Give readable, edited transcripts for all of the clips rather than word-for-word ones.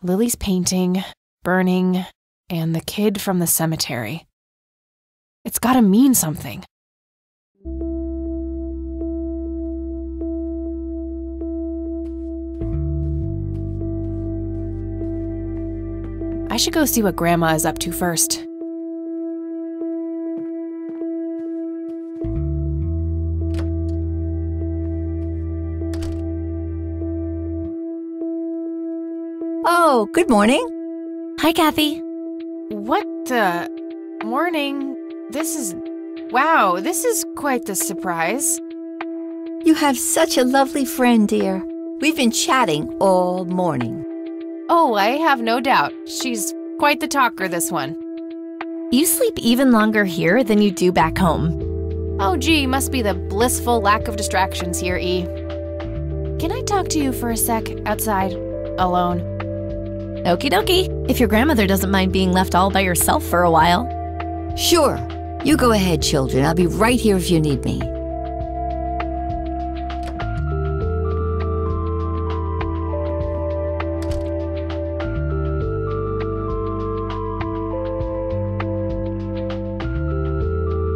Lily's painting, burning, and the kid from the cemetery. It's gotta mean something. I should go see what Grandma is up to first. Oh, good morning. Hi, Kathy. What the... Morning. Wow, this is quite the surprise. You have such a lovely friend, dear. We've been chatting all morning. Oh, I have no doubt. She's quite the talker, this one. You sleep even longer here than you do back home. Oh, gee, must be the blissful lack of distractions here, E. Can I talk to you for a sec outside, alone? Okie dokie, if your grandmother doesn't mind being left all by yourself for a while. Sure. You go ahead, children. I'll be right here if you need me.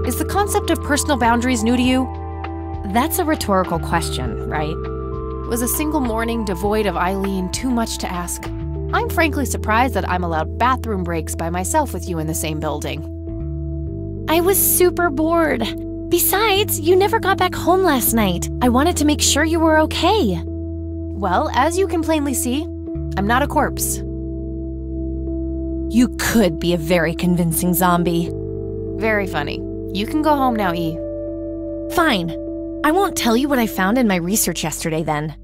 Is the concept of personal boundaries new to you? That's a rhetorical question, right? Was a single morning devoid of Eileen too much to ask? I'm frankly surprised that I'm allowed bathroom breaks by myself with you in the same building. I was super bored. Besides, you never got back home last night. I wanted to make sure you were okay. Well, as you can plainly see, I'm not a corpse. You could be a very convincing zombie. Very funny. You can go home now, E. Fine. I won't tell you what I found in my research yesterday then.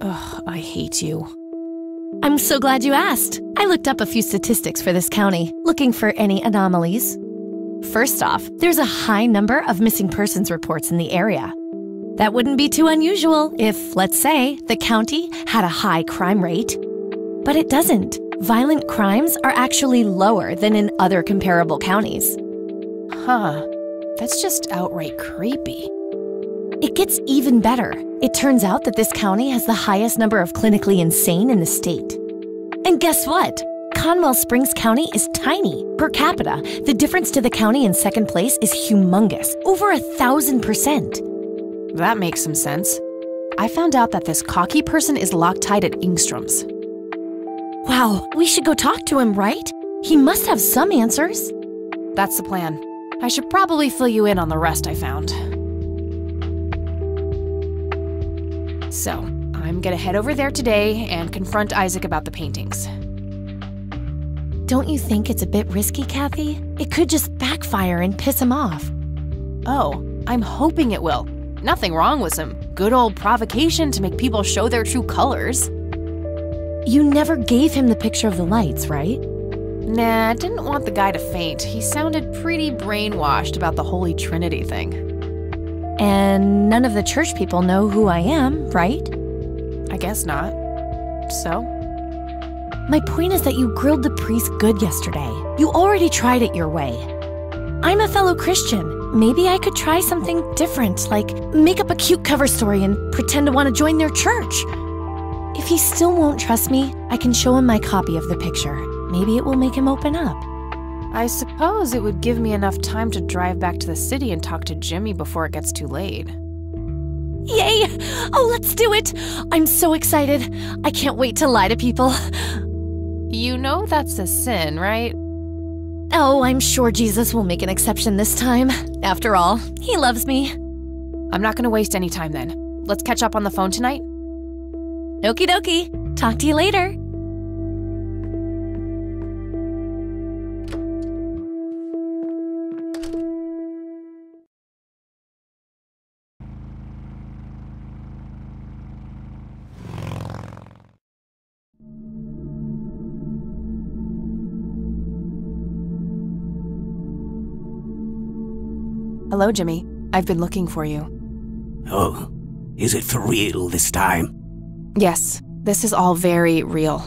Ugh, I hate you. I'm so glad you asked. I looked up a few statistics for this county, looking for any anomalies. First off, there's a high number of missing persons reports in the area. That wouldn't be too unusual if, let's say, the county had a high crime rate. But it doesn't. Violent crimes are actually lower than in other comparable counties. Huh. That's just outright creepy. It gets even better. It turns out that this county has the highest number of clinically insane in the state. And guess what? Conwell Springs County is tiny. Per capita, the difference to the county in second place is humongous, over 1,000%. That makes some sense. I found out that this cocky person is Loctite at Ingstrom's. Wow, we should go talk to him, right? He must have some answers. That's the plan. I should probably fill you in on the rest I found. So, I'm gonna head over there today and confront Isaac about the paintings. Don't you think it's a bit risky, Kathy? It could just backfire and piss him off. Oh, I'm hoping it will. Nothing wrong with some good old provocation to make people show their true colors. You never gave him the picture of the lights, right? Nah, I didn't want the guy to faint. He sounded pretty brainwashed about the Holy Trinity thing. And none of the church people know who I am, right? I guess not. So? My point is that you grilled the priest good yesterday. You already tried it your way. I'm a fellow Christian. Maybe I could try something different, like make up a cute cover story and pretend to want to join their church. If he still won't trust me, I can show him my copy of the picture. Maybe it will make him open up. I suppose it would give me enough time to drive back to the city and talk to Jimmy before it gets too late. Yay! Oh, let's do it! I'm so excited. I can't wait to lie to people. You know that's a sin, right? Oh, I'm sure Jesus will make an exception this time. After all, he loves me. I'm not gonna waste any time then. Let's catch up on the phone tonight. Okie dokie. Talk to you later. Hello, Jimmy. I've been looking for you. Oh, is it for real this time? Yes, this is all very real.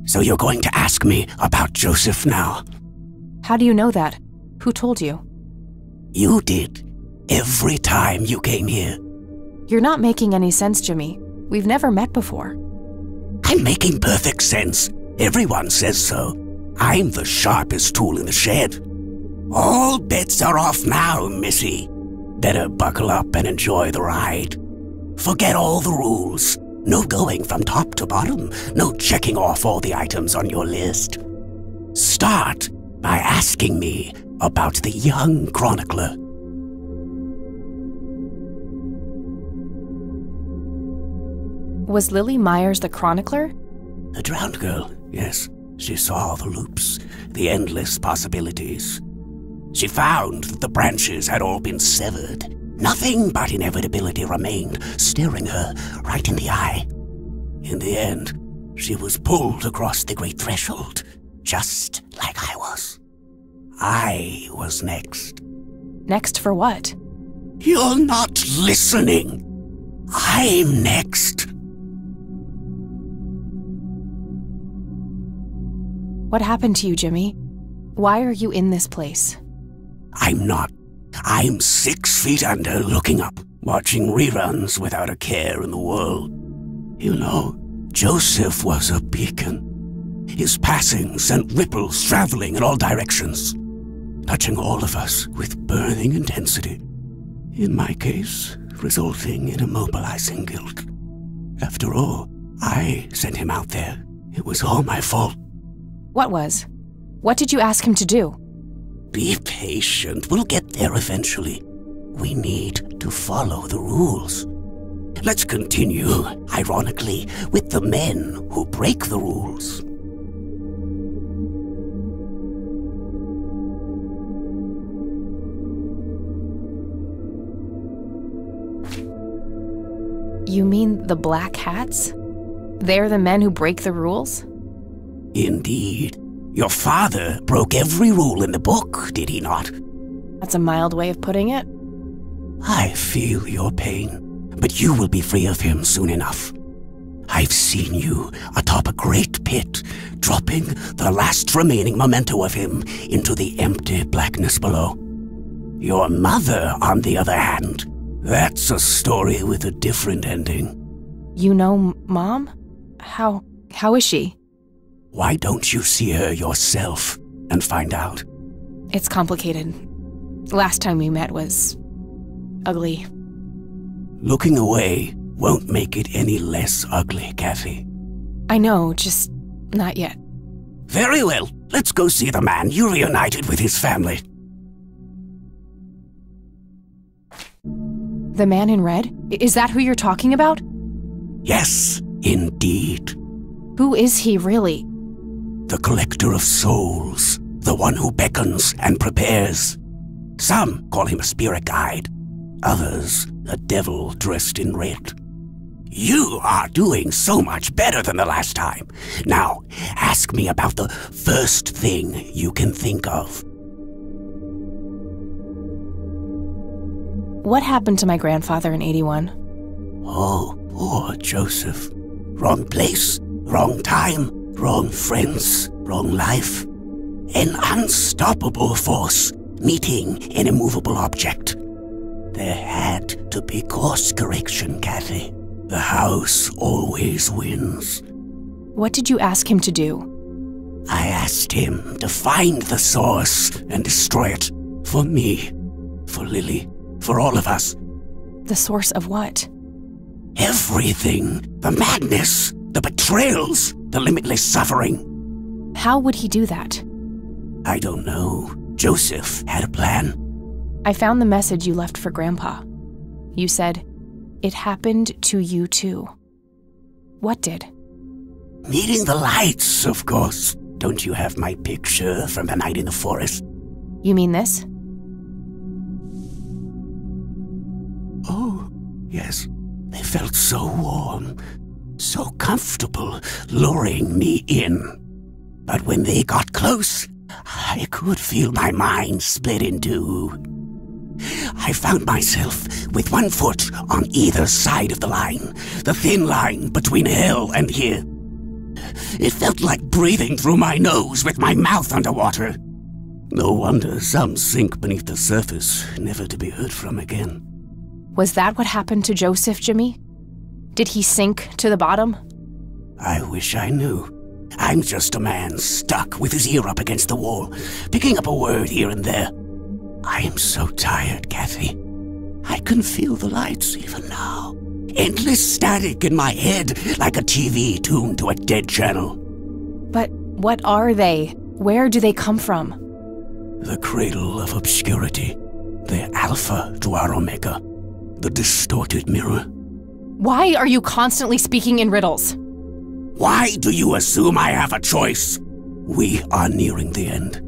So you're going to ask me about Joseph now? How do you know that? Who told you? You did. Every time you came here. You're not making any sense, Jimmy. We've never met before. I'm making perfect sense. Everyone says so. I'm the sharpest tool in the shed. All bets are off now, Missy. Better buckle up and enjoy the ride. Forget all the rules. No going from top to bottom. No checking off all the items on your list. Start by asking me about the young chronicler. Was Lily Myers the chronicler? The drowned girl, yes. She saw the loops, the endless possibilities. She found that the branches had all been severed. Nothing but inevitability remained, staring her right in the eye. In the end, she was pulled across the great threshold, just like I was. I was next. Next for what? You're not listening. I'm next. What happened to you, Jimmy? Why are you in this place? I'm not. I'm 6 feet under, looking up, watching reruns without a care in the world. You know, Joseph was a beacon. His passing sent ripples traveling in all directions, touching all of us with burning intensity. In my case, resulting in immobilizing guilt. After all, I sent him out there. It was all my fault. What was? What did you ask him to do? Be patient. We'll get there eventually. We need to follow the rules. Let's continue, ironically, with the men who break the rules. You mean the black hats? They're the men who break the rules? Indeed. Your father broke every rule in the book, did he not? That's a mild way of putting it. I feel your pain, but you will be free of him soon enough. I've seen you atop a great pit, dropping the last remaining memento of him into the empty blackness below. Your mother, on the other hand, that's a story with a different ending. You know Mom? How is she? Why don't you see her yourself and find out? It's complicated. Last time we met was ugly. Looking away won't make it any less ugly, Kathy. I know, just not yet. Very well. Let's go see the man you reunited with his family. The man in red? Is that who you're talking about? Yes, indeed. Who is he, really? The collector of souls, the one who beckons and prepares. Some call him a spirit guide, others a devil dressed in red. You are doing so much better than the last time. Now, ask me about the first thing you can think of. What happened to my grandfather in '81? Oh, poor Joseph. Wrong place, wrong time, wrong friends, wrong life. An unstoppable force meeting an immovable object. There had to be course correction, Kathy. The house always wins. What did you ask him to do? I asked him to find the source and destroy it. For me, for Lily, for all of us. The source of what? Everything. The madness, the betrayals, the limitless suffering. How would he do that? I don't know. Joseph had a plan. I found the message you left for Grandpa. You said, "It happened to you too." What did? Meeting the lights, of course. Don't you have my picture from the night in the forest? You mean this? Oh, yes. They felt so warm, so comfortable, luring me in. But when they got close, I could feel my mind split in two. I found myself with one foot on either side of the line, the thin line between hell and here. It felt like breathing through my nose with my mouth underwater. No wonder some sink beneath the surface, never to be heard from again. Was that what happened to Joseph, Jimmy? Did he sink to the bottom? I wish I knew. I'm just a man stuck with his ear up against the wall, picking up a word here and there. I am so tired, Kathy. I can feel the lights even now. Endless static in my head, like a TV tuned to a dead channel. But what are they? Where do they come from? The cradle of obscurity. The alpha to our omega. The distorted mirror. Why are you constantly speaking in riddles? Why do you assume I have a choice? We are nearing the end.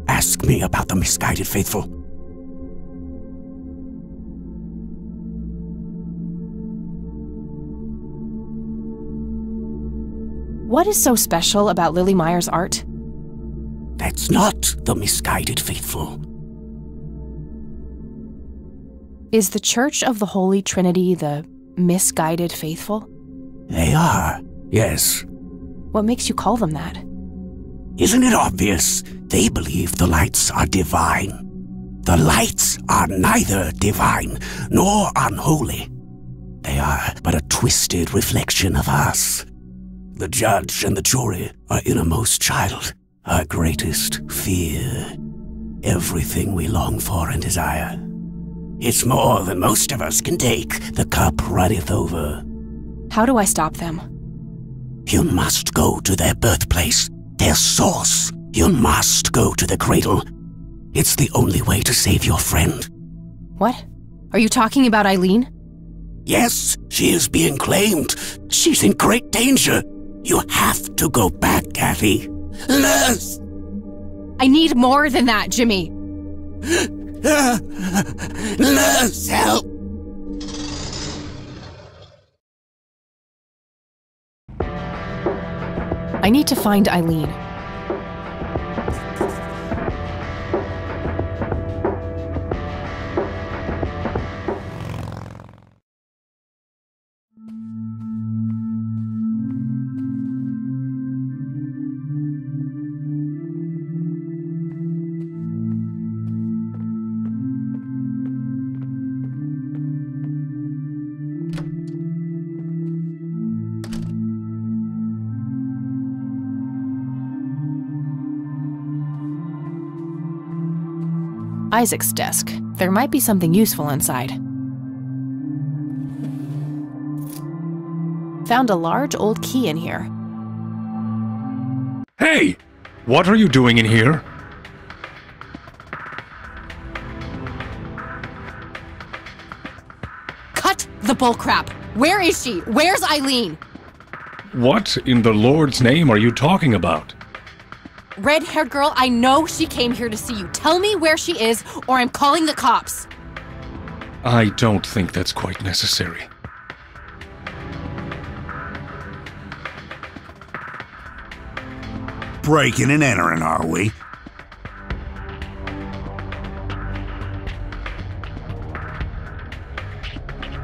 Ask me about the misguided faithful. What is so special about Lily Meyer's art? That's not the misguided faithful. Is the Church of the Holy Trinity the misguided faithful? They are, yes. What makes you call them that? Isn't it obvious? They believe the lights are divine. The lights are neither divine nor unholy. They are but a twisted reflection of us. The judge and the jury, our innermost child, our greatest fear. Everything we long for and desire. It's more than most of us can take. The cup runneth over. How do I stop them? You must go to their birthplace, their source. You must go to the cradle. It's the only way to save your friend. What? Are you talking about Eileen? Yes, she is being claimed. She's in great danger. You have to go back, Kathy. Nurse! I need more than that, Jimmy. Nurse, help! I need to find Eileen. Isaac's desk. There might be something useful inside. Found a large old key in here. Hey! What are you doing in here? Cut the bullcrap! Where is she? Where's Eileen? What in the Lord's name are you talking about? Red-haired girl, I know she came here to see you. Tell me where she is, or I'm calling the cops. I don't think that's quite necessary. Breaking and entering, are we?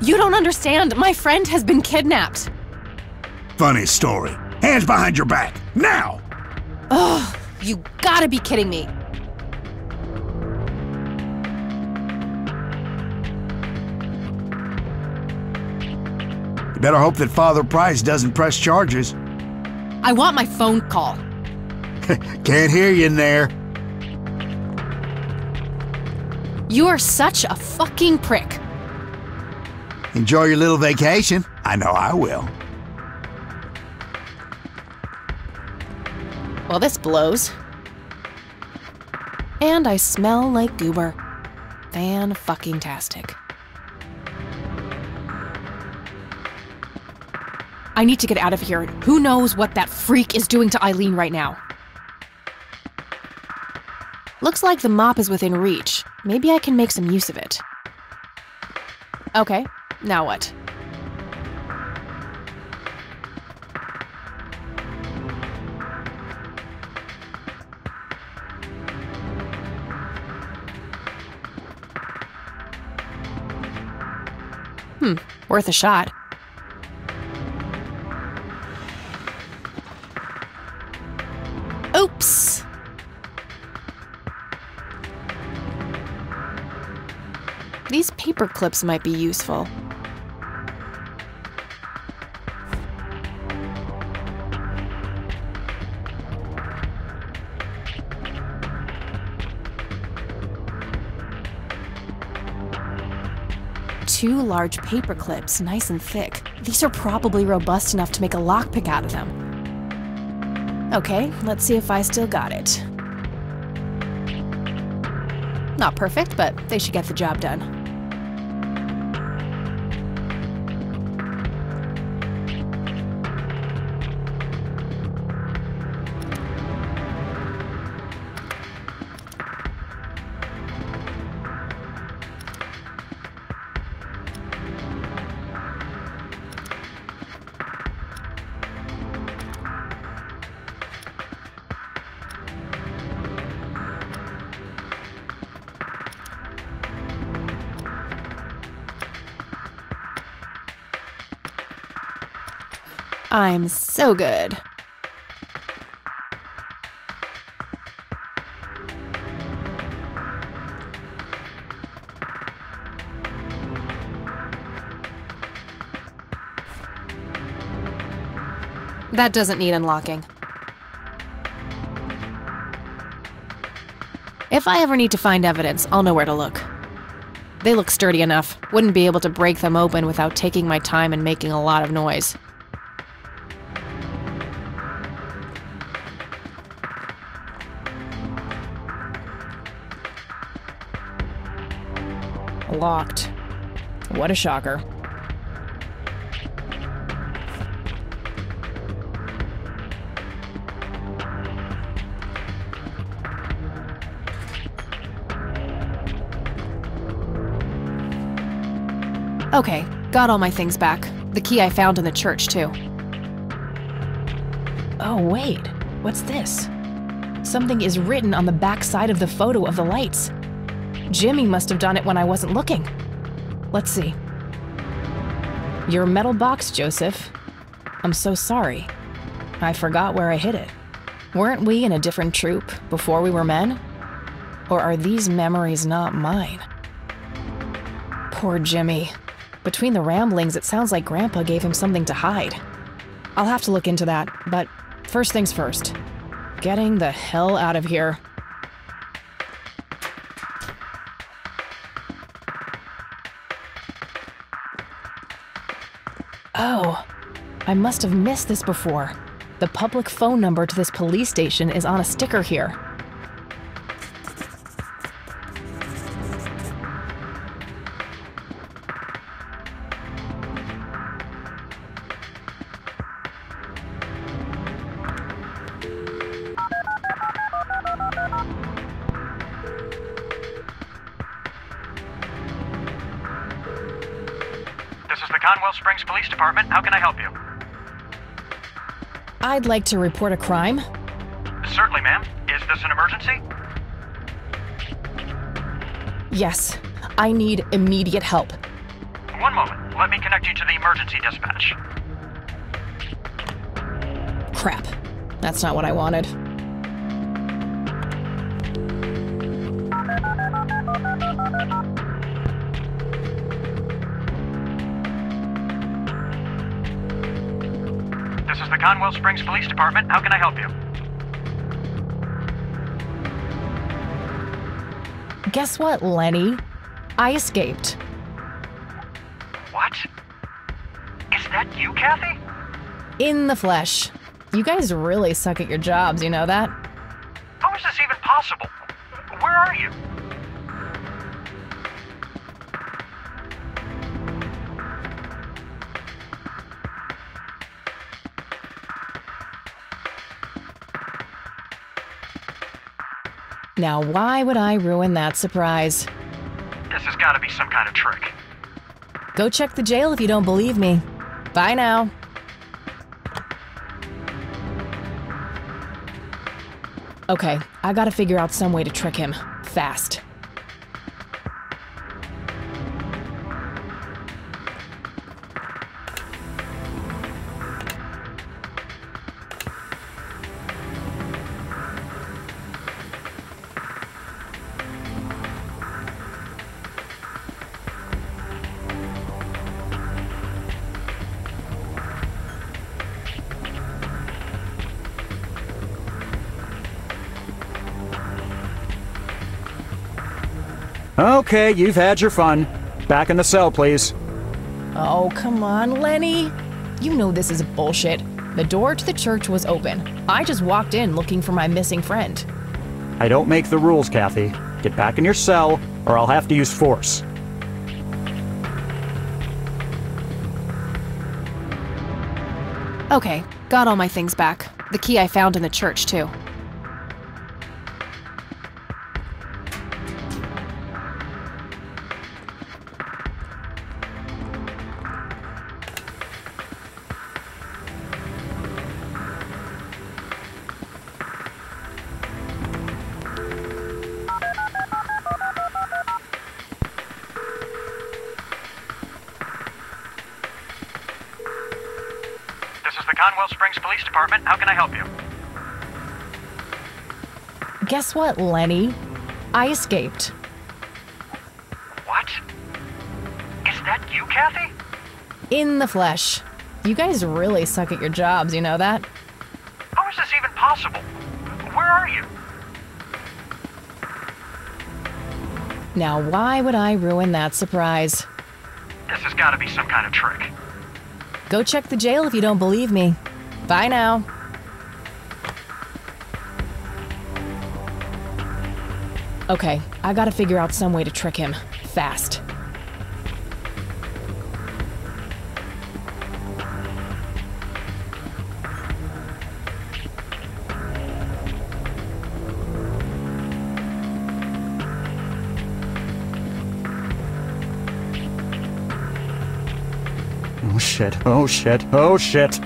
You don't understand. My friend has been kidnapped. Funny story. Hands behind your back, now! Ugh, you gotta be kidding me. You better hope that Father Price doesn't press charges. I want my phone call. Can't hear you in there. You are such a fucking prick. Enjoy your little vacation. I know I will. Well, this blows. And I smell like goober. Fan-fucking-tastic. I need to get out of here. Who knows what that freak is doing to Eileen right now? Looks like the mop is within reach. Maybe I can make some use of it. Okay, now what? Worth a shot. Oops! These paper clips might be useful. Two large paper clips, nice and thick. These are probably robust enough to make a lockpick out of them. Okay, let's see if I still got it. Not perfect, but they should get the job done. I'm so good. That doesn't need unlocking. If I ever need to find evidence, I'll know where to look. They look sturdy enough. Wouldn't be able to break them open without taking my time and making a lot of noise. Locked. What a shocker. Okay, got all my things back. The key I found in the church, too. Oh, wait. What's this? Something is written on the back side of the photo of the lights. Jimmy must have done it when I wasn't looking. Let's see. Your metal box, Joseph. I'm so sorry. I forgot where I hid it. Weren't we in a different troop before we were men? Or are these memories not mine? Poor Jimmy. Between the ramblings, it sounds like Grandpa gave him something to hide. I'll have to look into that, but first things first. Getting the hell out of here. Oh, I must have missed this before. The public phone number to this police station is on a sticker here. This is the Conwell Springs Police Department. How can I help you? I'd like to report a crime. Certainly, ma'am. Is this an emergency? Yes, I need immediate help. One moment. Let me connect you to the emergency dispatch. Crap. That's not what I wanted. This is the Conwell Springs Police Department. How can I help you? Guess what, Lenny? I escaped. What? Is that you, Kathy? In the flesh. You guys really suck at your jobs, you know that? How is this even possible? Where are you? Now, why would I ruin that surprise? This has got to be some kind of trick. Go check the jail if you don't believe me. Bye now. Okay, I gotta figure out some way to trick him. Fast. Okay, you've had your fun. Back in the cell, please. Oh, come on, Lenny. You know this is bullshit. The door to the church was open. I just walked in looking for my missing friend. I don't make the rules, Kathy. Get back in your cell, or I'll have to use force. Okay, got all my things back. The key I found in the church, too. This is the Conwell Springs Police Department. How can I help you? Guess what, Lenny? I escaped. What? Is that you, Kathy? In the flesh. You guys really suck at your jobs, you know that? How is this even possible? Where are you? Now, why would I ruin that surprise? This has got to be some kind of trick. Go check the jail if you don't believe me. Bye now. Okay, I gotta figure out some way to trick him. Fast. Oh shit, oh shit, oh shit!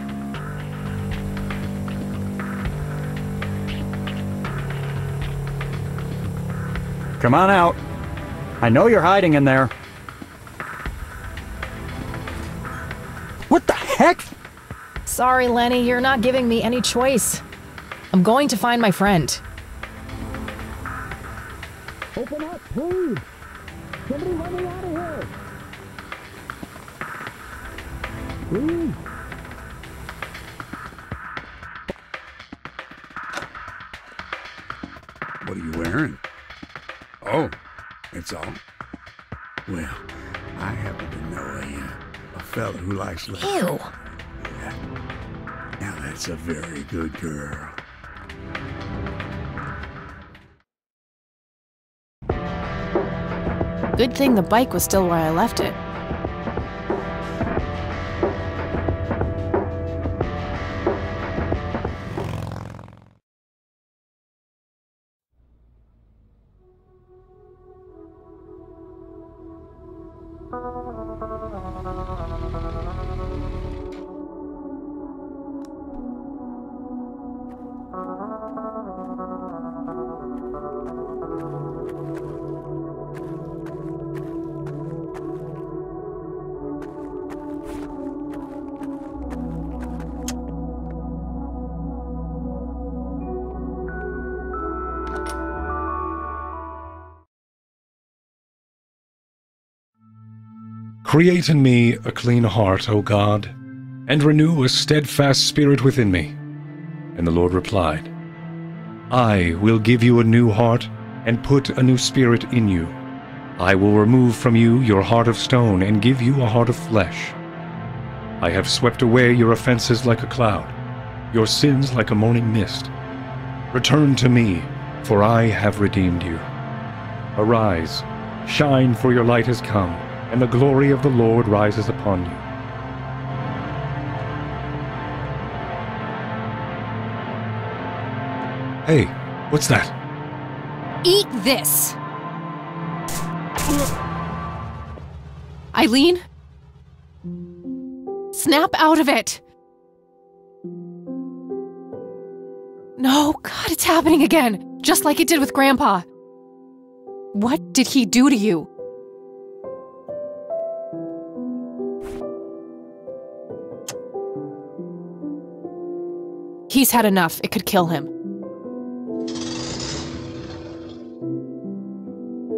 Come on out. I know you're hiding in there. What the heck? Sorry, Lenny, you're not giving me any choice. I'm going to find my friend. Open up, please! Somebody let me out of here! Please! What are you wearing? Oh, it's all. Well, I happen to know a fella who likes leather. Ew. Yeah. Now that's a very good girl. Good thing the bike was still where I left it. Create in me a clean heart, O God, and renew a steadfast spirit within me. And the Lord replied, I will give you a new heart and put a new spirit in you. I will remove from you your heart of stone and give you a heart of flesh. I have swept away your offenses like a cloud, your sins like a morning mist. Return to me, for I have redeemed you. Arise, shine, for your light has come, and the glory of the Lord rises upon you. Hey, what's that? Eat this! Eileen? Snap out of it! No, God, it's happening again! Just like it did with Grandpa. What did he do to you? He's had enough. It could kill him.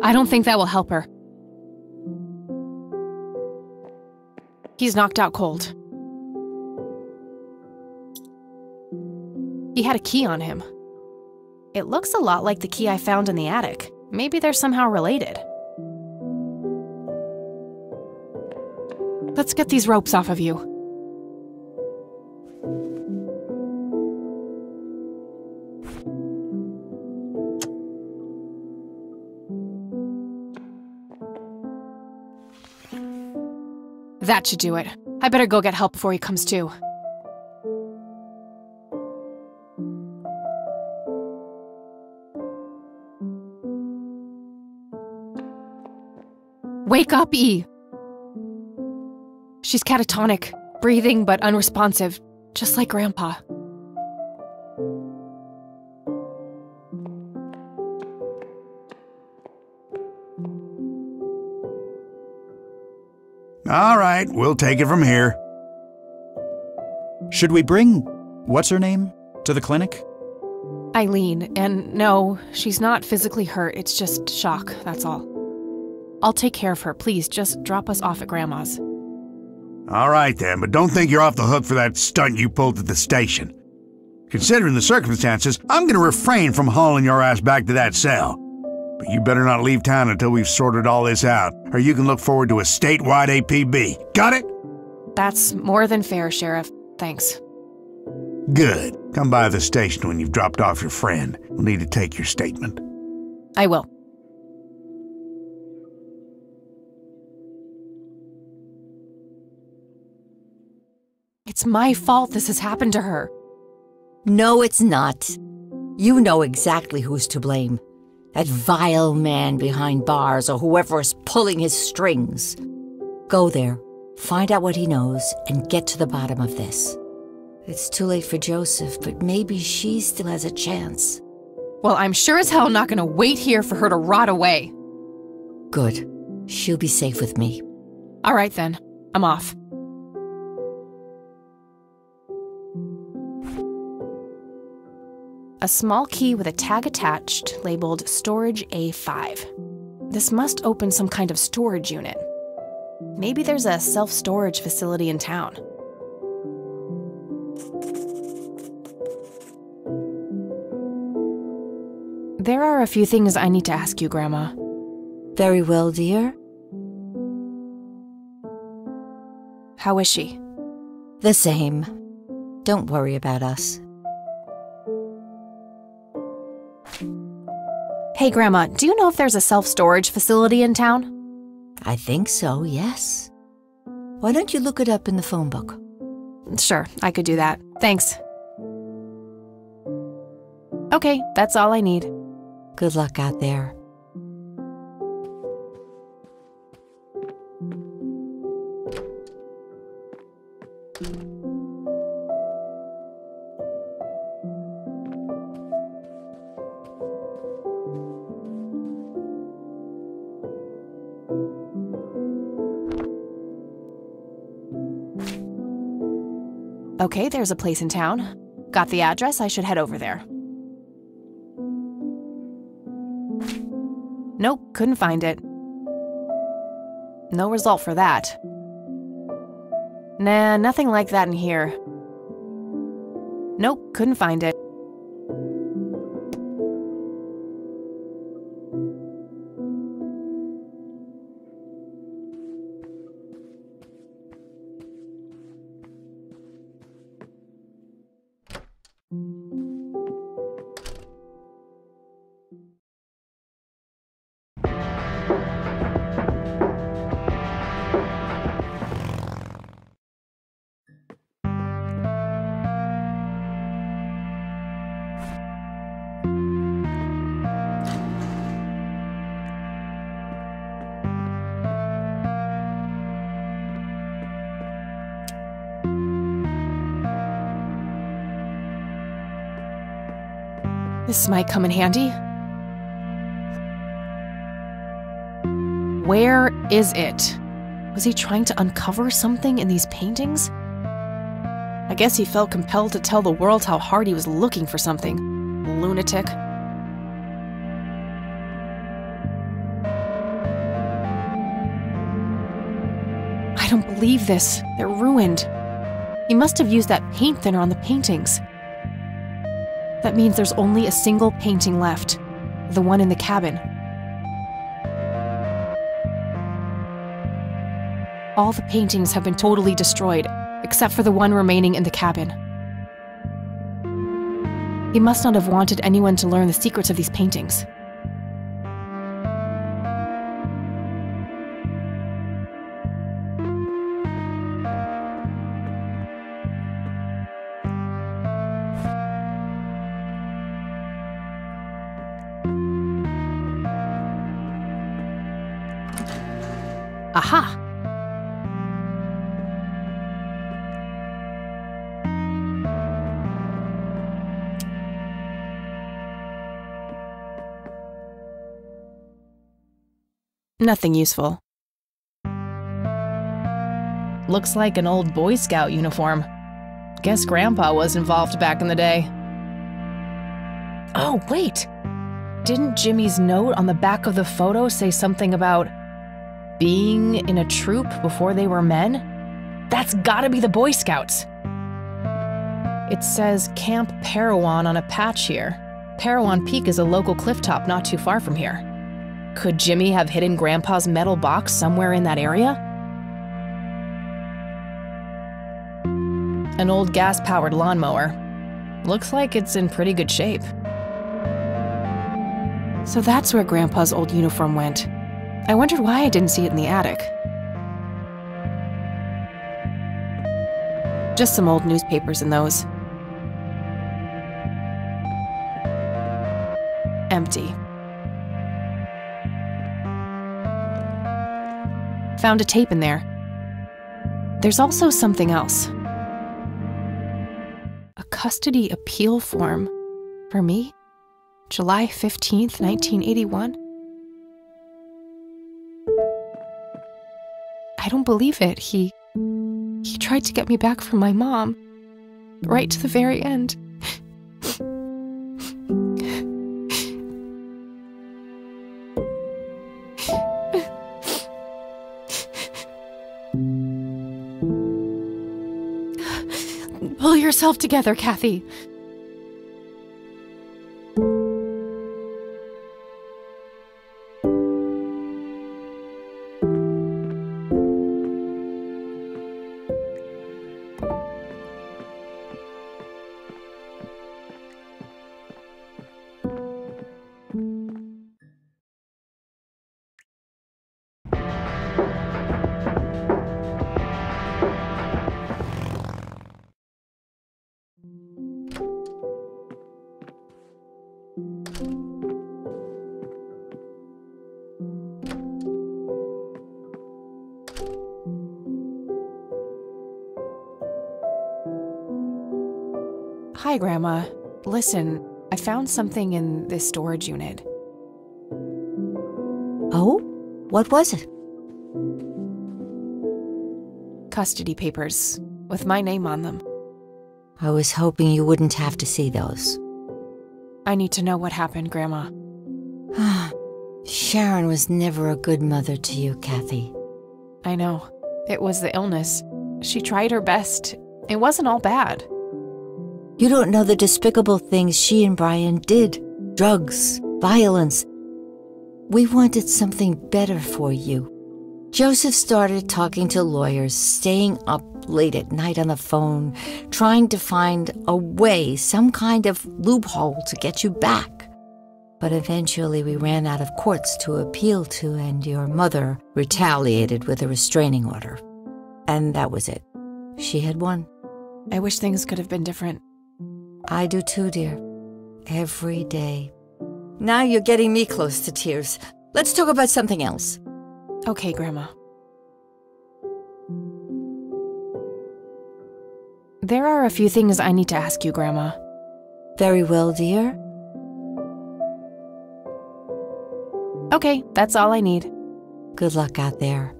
I don't think that will help her. He's knocked out cold. He had a key on him. It looks a lot like the key I found in the attic. Maybe they're somehow related. Let's get these ropes off of you. That should do it. I better go get help before he comes to. Wake up, E! She's catatonic, breathing but unresponsive, just like Grandpa. All right, we'll take it from here. Should we bring what's-her-name to the clinic? Eileen, and no, she's not physically hurt, it's just shock, that's all. I'll take care of her, please, just drop us off at Grandma's. All right then, but don't think you're off the hook for that stunt you pulled at the station. Considering the circumstances, I'm gonna refrain from hauling your ass back to that cell. But you better not leave town until we've sorted all this out, or you can look forward to a statewide APB. Got it? That's more than fair, Sheriff. Thanks. Good. Come by the station when you've dropped off your friend. We'll need to take your statement. I will. It's my fault this has happened to her. No, it's not. You know exactly who's to blame. That vile man behind bars or whoever is pulling his strings. Go there, find out what he knows, and get to the bottom of this. It's too late for Joseph, but maybe she still has a chance. Well, I'm sure as hell not gonna wait here for her to rot away. Good. She'll be safe with me. All right then, I'm off. A small key with a tag attached, labeled Storage A5. This must open some kind of storage unit. Maybe there's a self-storage facility in town. There are a few things I need to ask you, Grandma. Very well, dear. How is she? The same. Don't worry about us. Hey, Grandma, do you know if there's a self-storage facility in town? I think so, yes. Why don't you look it up in the phone book? Sure, I could do that. Thanks. Okay, that's all I need. Good luck out there. Okay, there's a place in town. Got the address, I should head over there. Nope, couldn't find it. No result for that. Nah, nothing like that in here. Nope, couldn't find it. This might come in handy. Where is it? Was he trying to uncover something in these paintings? I guess he felt compelled to tell the world how hard he was looking for something. Lunatic. I don't believe this. They're ruined. He must have used that paint thinner on the paintings. That means there's only a single painting left, the one in the cabin. All the paintings have been totally destroyed, except for the one remaining in the cabin. He must not have wanted anyone to learn the secrets of these paintings. Aha! Nothing useful. Looks like an old Boy Scout uniform. Guess Grandpa was involved back in the day. Oh, wait! Didn't Jimmy's note on the back of the photo say something about being in a troop before they were men? That's gotta be the Boy Scouts. It says Camp Parowan on a patch here. Parowan Peak is a local clifftop not too far from here. Could Jimmy have hidden Grandpa's metal box somewhere in that area? An old gas-powered lawnmower. Looks like it's in pretty good shape. So that's where Grandpa's old uniform went. I wondered why I didn't see it in the attic. Just some old newspapers in those. Empty. Found a tape in there. There's also something else. A custody appeal form. For me? July 15th, 1981? I don't believe it. He tried to get me back from my mom. Right to the very end. Pull yourself together, Kathy. Hi, Grandma. Listen, I found something in this storage unit. Oh? What was it? Custody papers, with my name on them. I was hoping you wouldn't have to see those. I need to know what happened, Grandma. Sharon was never a good mother to you, Kathy. I know. It was the illness. She tried her best. It wasn't all bad. You don't know the despicable things she and Brian did. Drugs, violence. We wanted something better for you. Joseph started talking to lawyers, staying up late at night on the phone, trying to find a way, some kind of loophole to get you back. But eventually we ran out of courts to appeal to, and your mother retaliated with a restraining order. And that was it. She had won. I wish things could have been different. I do too, dear. Every day. Now you're getting me close to tears. Let's talk about something else. Okay, Grandma. There are a few things I need to ask you, Grandma. Very well, dear. Okay, that's all I need. Good luck out there.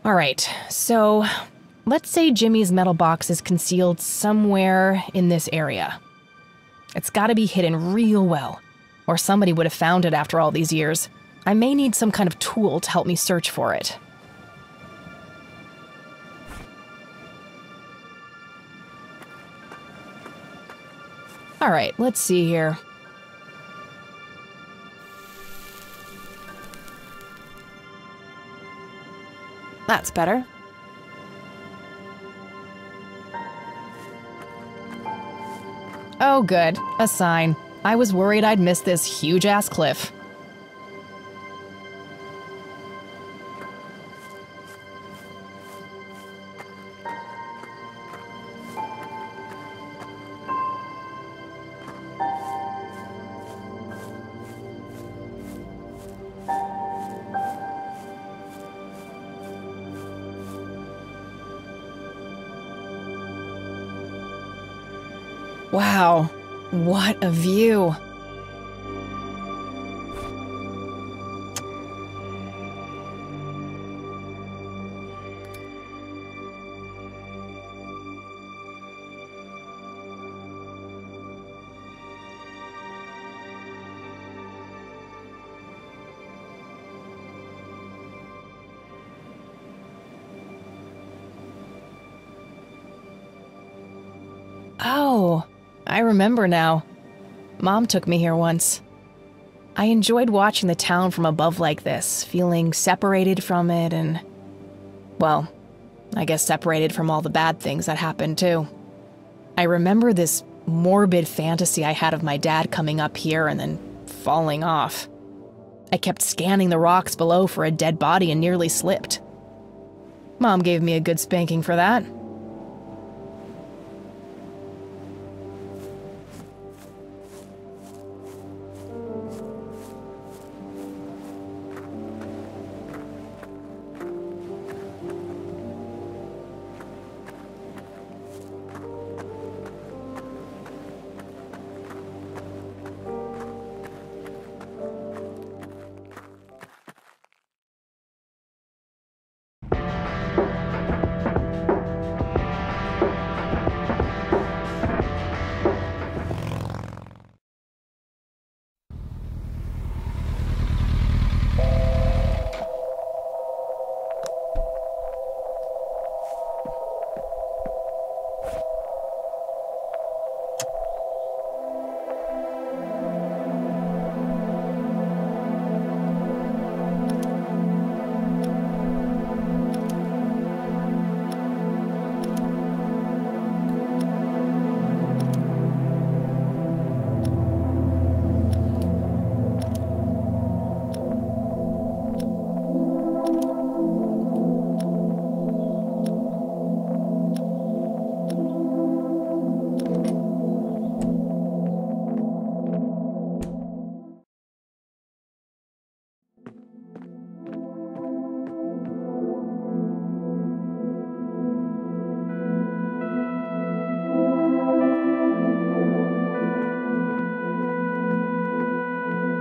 All right, so Let's say Jimmy's metal box is concealed somewhere in this area. It's gotta be hidden real well, or somebody would have found it after all these years. I may need some kind of tool to help me search for it. All right, let's see here. That's better. Oh good, a sign. I was worried I'd miss this huge-ass cliff. Wow, what a view! Oh, I remember now. Mom took me here once. I enjoyed watching the town from above like this, feeling separated from it and, well, I guess separated from all the bad things that happened too. I remember this morbid fantasy I had of my dad coming up here and then falling off. I kept scanning the rocks below for a dead body and nearly slipped. Mom gave me a good spanking for that.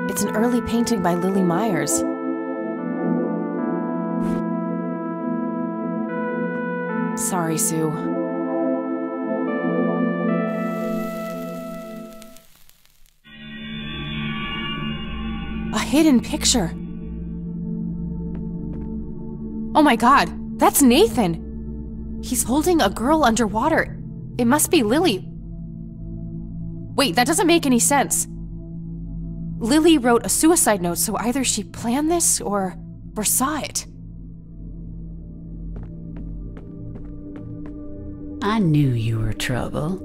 It's an early painting by Lily Myers. Sorry, Sue. A hidden picture. Oh my God, that's Nathan! He's holding a girl underwater. It must be Lily. Wait, that doesn't make any sense. Lily wrote a suicide note, so either she planned this or saw it. I knew you were trouble.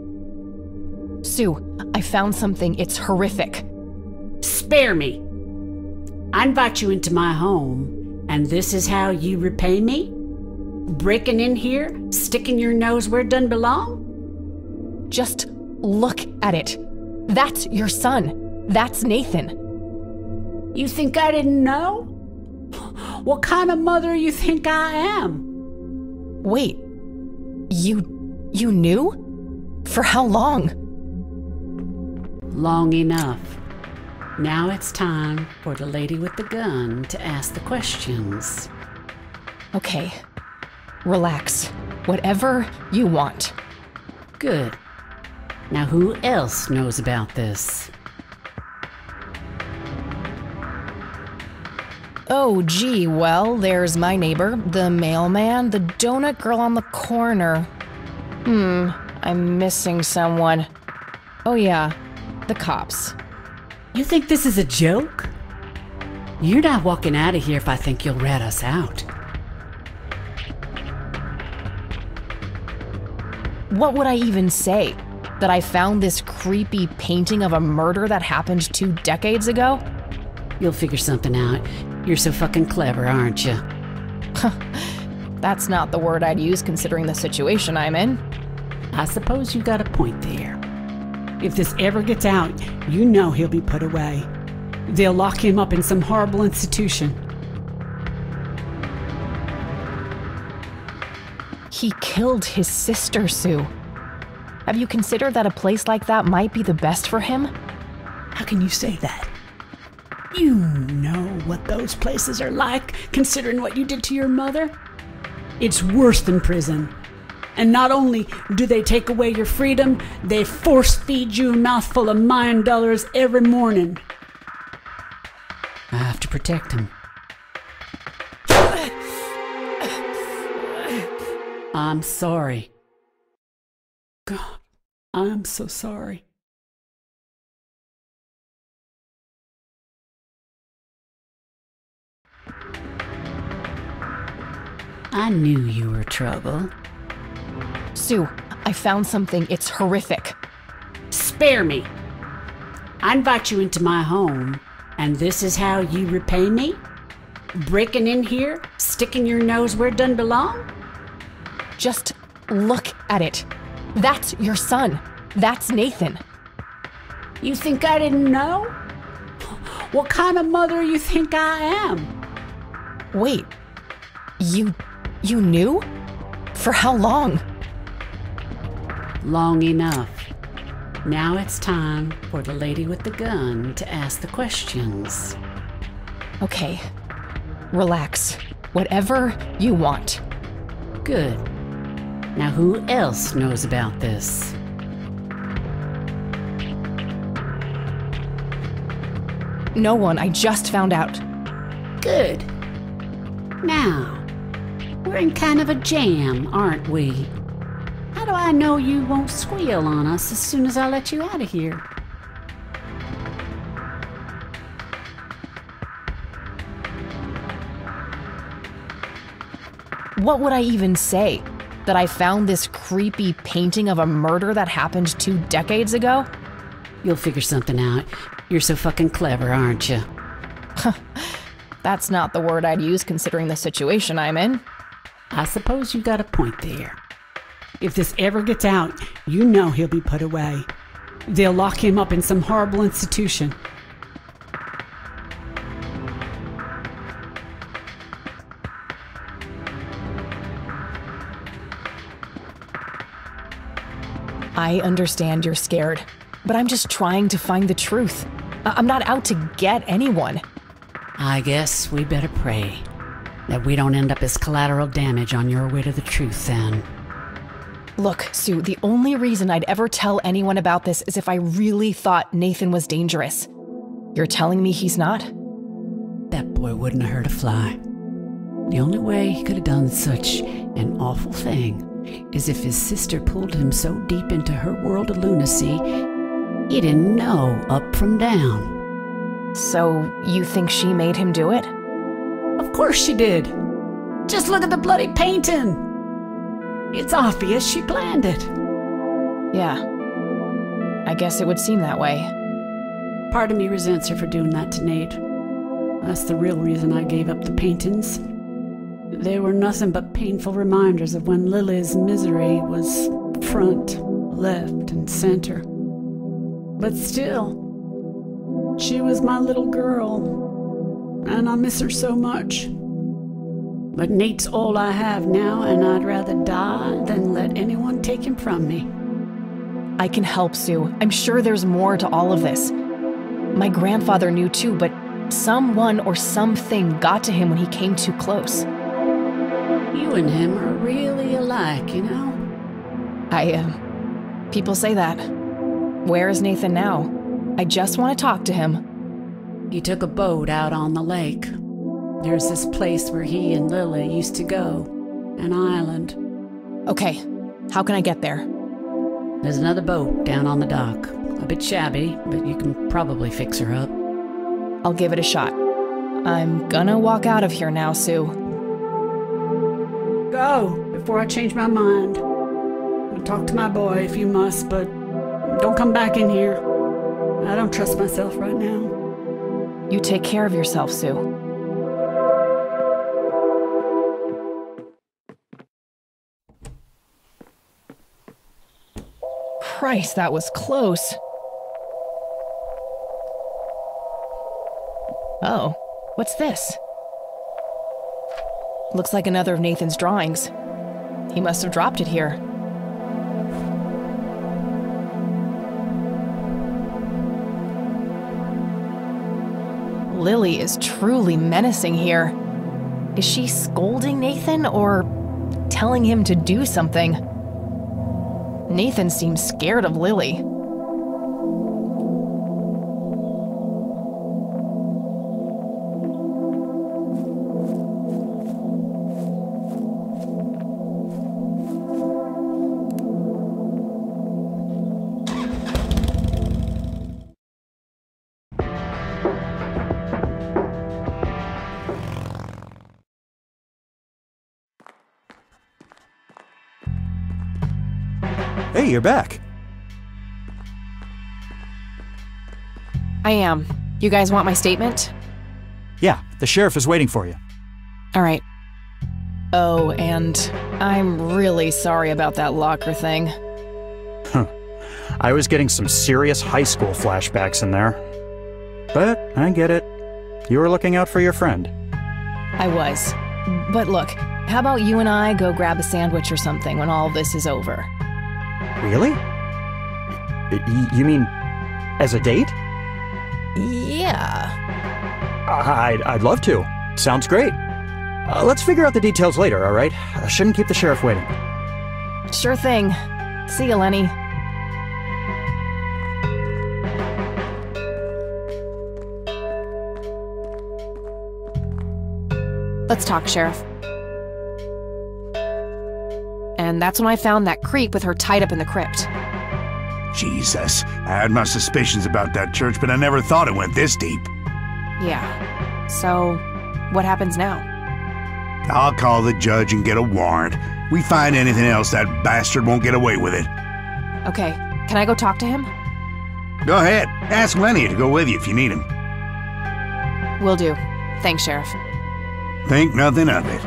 Sue, I found something. It's horrific. Spare me. I invite you into my home, and this is how you repay me? Breaking in here, sticking your nose where it doesn't belong? Just look at it. That's your son. That's Nathan. You think I didn't know? What kind of mother you think I am? Wait, you knew? For how long? Long enough. Now it's time for the lady with the gun to ask the questions. Okay, relax. Whatever you want. Good. Now who else knows about this? Oh, gee, well, there's my neighbor, the mailman, the donut girl on the corner. I'm missing someone. Oh yeah, the cops. You think this is a joke? You're not walking out of here if I think you'll rat us out. What would I even say? That I found this creepy painting of a murder that happened 2 decades ago? You'll figure something out. You're so fucking clever, aren't you? That's not the word I'd use considering the situation I'm in. I suppose you got a point there. If this ever gets out, you know he'll be put away. They'll lock him up in some horrible institution. He killed his sister, Sue. Have you considered that a place like that might be the best for him? How can you say that? You know what those places are like, considering what you did to your mother? It's worse than prison. And not only do they take away your freedom, they force-feed you a mouthful of mine dollars every morning. I have to protect him. I'm sorry. God, I'm so sorry. I knew you were trouble. Sue, I found something. It's horrific. Spare me. I invite you into my home, and this is how you repay me? Breaking in here, sticking your nose where it doesn't belong? Just look at it. That's your son. That's Nathan. You think I didn't know? What kind of mother you think I am? Wait, you knew? For how long? Long enough. Now it's time for the lady with the gun to ask the questions. Okay, relax. Whatever you want. Good. Now who else knows about this? No one. I just found out. Good. Now, we're in kind of a jam, aren't we? How do I know you won't squeal on us as soon as I let you out of here? What would I even say? That I found this creepy painting of a murder that happened 2 decades ago? You'll figure something out. You're so fucking clever, aren't you? That's not the word I'd use considering the situation I'm in. I suppose you got a point there. If this ever gets out, you know he'll be put away. They'll lock him up in some horrible institution. I understand you're scared, but I'm just trying to find the truth. I'm not out to get anyone. I guess we better pray that we don't end up as collateral damage on your way to the truth then. Look, Sue, the only reason I'd ever tell anyone about this is if I really thought Nathan was dangerous. You're telling me he's not? That boy wouldn't have hurt a fly. The only way he could have done such an awful thing is if his sister pulled him so deep into her world of lunacy, he didn't know up from down. So, you think she made him do it? Of course she did. Just look at the bloody painting. It's obvious she planned it. Yeah. I guess it would seem that way. Part of me resents her for doing that to Nate. That's the real reason I gave up the paintings. They were nothing but painful reminders of when Lily's misery was front, left, and center. But still, she was my little girl, and I miss her so much. But Nate's all I have now, and I'd rather die than let anyone take him from me. I can help, Sue. I'm sure there's more to all of this. My grandfather knew too, but someone or something got to him when he came too close. You and him are really alike. like, you know? People say that. Where is Nathan now? I just want to talk to him. He took a boat out on the lake. There's this place where he and Lily used to go. An island. Okay, how can I get there? There's another boat down on the dock. A bit shabby, but you can probably fix her up. I'll give it a shot. I'm gonna walk out of here now, Sue. Go, before I change my mind. I'll talk to my boy if you must, but don't come back in here. I don't trust myself right now. You take care of yourself, Sue. Christ, that was close. Oh, what's this? Looks like another of Nathan's drawings. He must have dropped it here. Lily is truly menacing here. Is she scolding Nathan or telling him to do something? Nathan seems scared of Lily. Hey, you're back. I am. You guys want my statement? Yeah, the sheriff is waiting for you. All right. Oh, and I'm really sorry about that locker thing. I was getting some serious high school flashbacks in there. But I get it. You were looking out for your friend. I was. But look, how about you and I go grab a sandwich or something when all this is over? Really? You mean as a date? Yeah. I'd love to. Sounds great. Let's figure out the details later, all right? I shouldn't keep the sheriff waiting. Sure thing. See you, Lenny. Let's talk, Sheriff. And that's when I found that creep with her tied up in the crypt. Jesus, I had my suspicions about that church, but I never thought it went this deep. Yeah. So, what happens now? I'll call the judge and get a warrant. We find anything else, that bastard won't get away with it. Okay, can I go talk to him? Go ahead. Ask Lenny to go with you if you need him. Will do. Thanks, Sheriff. Think nothing of it.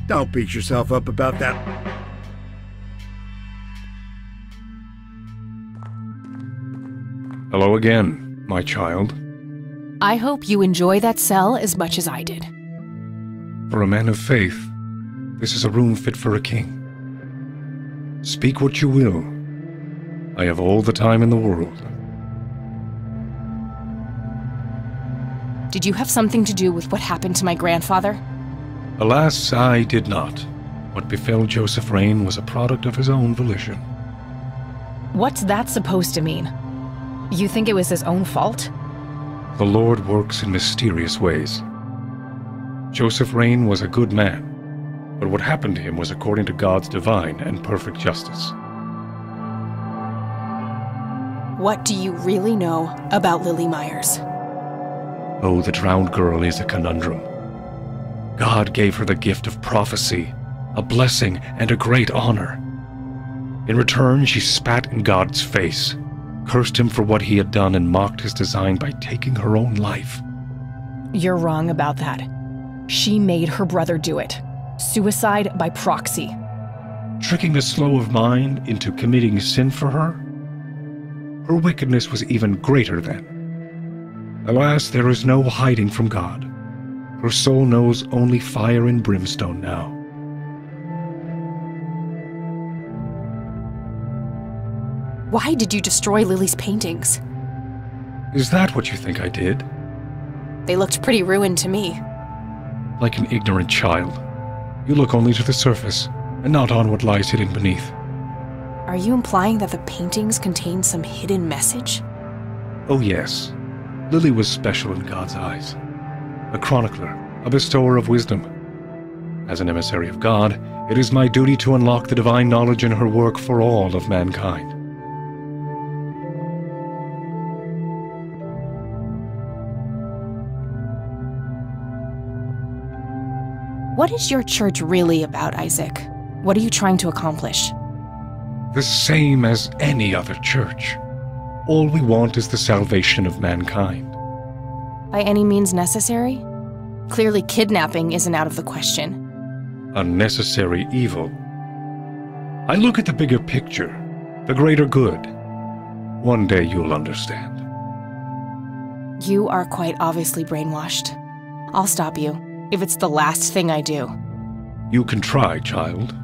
Don't beat yourself up about that. Hello again, my child. I hope you enjoy that cell as much as I did. For a man of faith, this is a room fit for a king. Speak what you will. I have all the time in the world. Did you have something to do with what happened to my grandfather? Alas, I did not. What befell Joseph Rain was a product of his own volition. What's that supposed to mean? You think it was his own fault? The Lord works in mysterious ways. Joseph Rain was a good man, but what happened to him was according to God's divine and perfect justice. What do you really know about Lily Myers? Oh, the drowned girl is a conundrum. God gave her the gift of prophecy, a blessing, and a great honor. In return, she spat in God's face, cursed him for what he had done, and mocked his design by taking her own life. You're wrong about that. She made her brother do it. Suicide by proxy. Tricking the slow of mind into committing sin for her? Her wickedness was even greater then. Alas, there is no hiding from God. Her soul knows only fire and brimstone now. Why did you destroy Lily's paintings? Is that what you think I did? They looked pretty ruined to me. Like an ignorant child. You look only to the surface, and not on what lies hidden beneath. Are you implying that the paintings contain some hidden message? Oh yes. Lily was special in God's eyes. A chronicler, a bestower of wisdom. As an emissary of God, it is my duty to unlock the divine knowledge in her work for all of mankind. What is your church really about, Isaac? What are you trying to accomplish? The same as any other church. All we want is the salvation of mankind. By any means necessary? Clearly kidnapping isn't out of the question. Unnecessary evil. I look at the bigger picture, the greater good. One day you'll understand. You are quite obviously brainwashed. I'll stop you, if it's the last thing I do. You can try, child.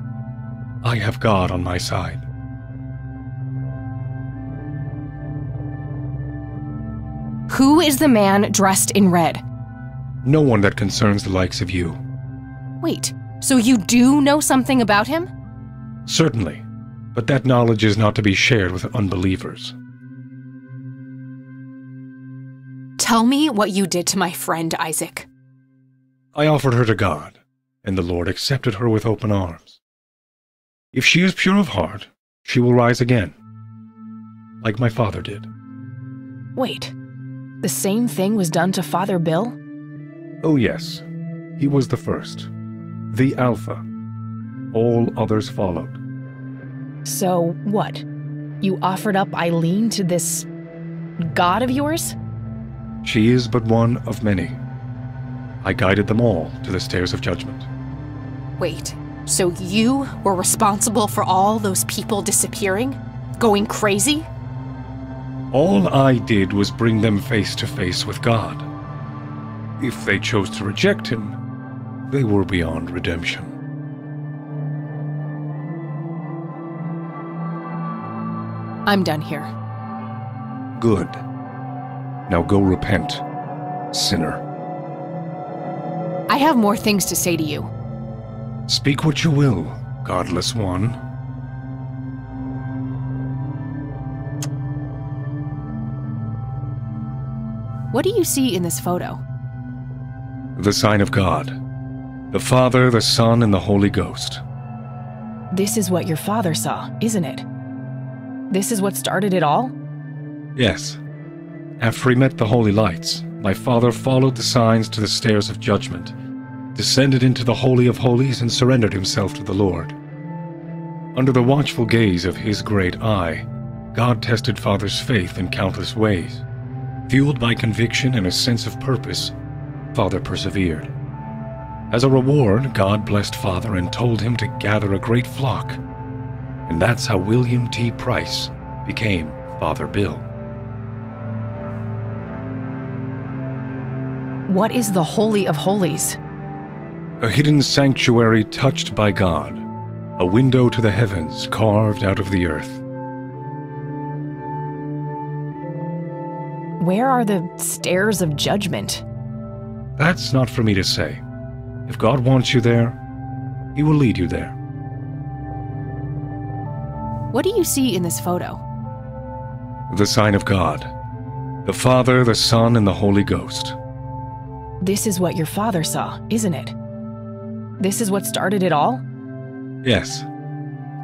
I have God on my side. Who is the man dressed in red? No one that concerns the likes of you. Wait, so you do know something about him? Certainly, but that knowledge is not to be shared with unbelievers. Tell me what you did to my friend, Isaac. I offered her to God, and the Lord accepted her with open arms. If she is pure of heart, she will rise again, like my father did. Wait, the same thing was done to Father Bill? Oh yes, he was the first, the Alpha. All others followed. So what? You offered up Eileen to this god of yours? She is but one of many. I guided them all to the stairs of judgment. Wait, so you were responsible for all those people disappearing? Going crazy? All I did was bring them face to face with God. If they chose to reject him, they were beyond redemption. I'm done here. Good. Now go repent, sinner. I have more things to say to you. Speak what you will, godless one. What do you see in this photo? The sign of God. The Father, the Son, and the Holy Ghost. This is what your father saw, isn't it? This is what started it all? Yes. After he met the holy lights, my father followed the signs to the stairs of judgment, descended into the Holy of Holies, and surrendered himself to the Lord. Under the watchful gaze of his great eye, God tested Father's faith in countless ways. Fueled by conviction and a sense of purpose, Father persevered. As a reward, God blessed Father and told him to gather a great flock. And that's how William T. Price became Father Bill. What is the Holy of Holies? A hidden sanctuary touched by God, a window to the heavens carved out of the earth. Where are the stairs of judgment? That's not for me to say. If God wants you there, he will lead you there. What do you see in this photo? The sign of God. The Father, the Son, and the Holy Ghost. This is what your father saw, isn't it? This is what started it all? Yes.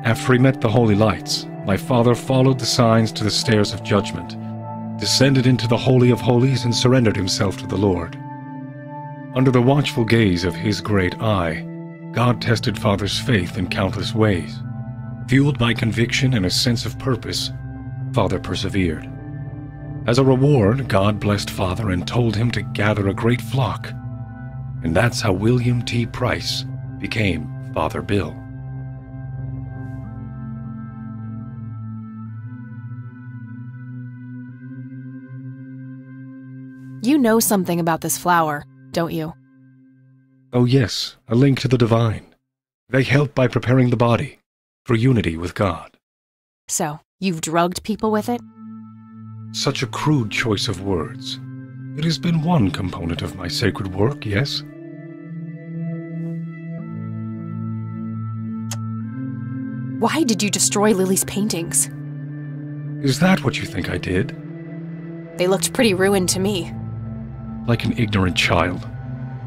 After he met the holy lights, my father followed the signs to the stairs of judgment, descended into the Holy of Holies, and surrendered himself to the Lord. Under the watchful gaze of his great eye, God tested Father's faith in countless ways. Fueled by conviction and a sense of purpose, Father persevered. As a reward, God blessed Father and told him to gather a great flock. And that's how William T. Price became Father Bill. You know something about this flower, don't you? Oh yes, a link to the divine. They help by preparing the body for unity with God. So, You've drugged people with it? Such a crude choice of words. It has been one component of my sacred work, yes? Why did you destroy Lily's paintings? Is that what you think I did? They looked pretty ruined to me. Like an ignorant child.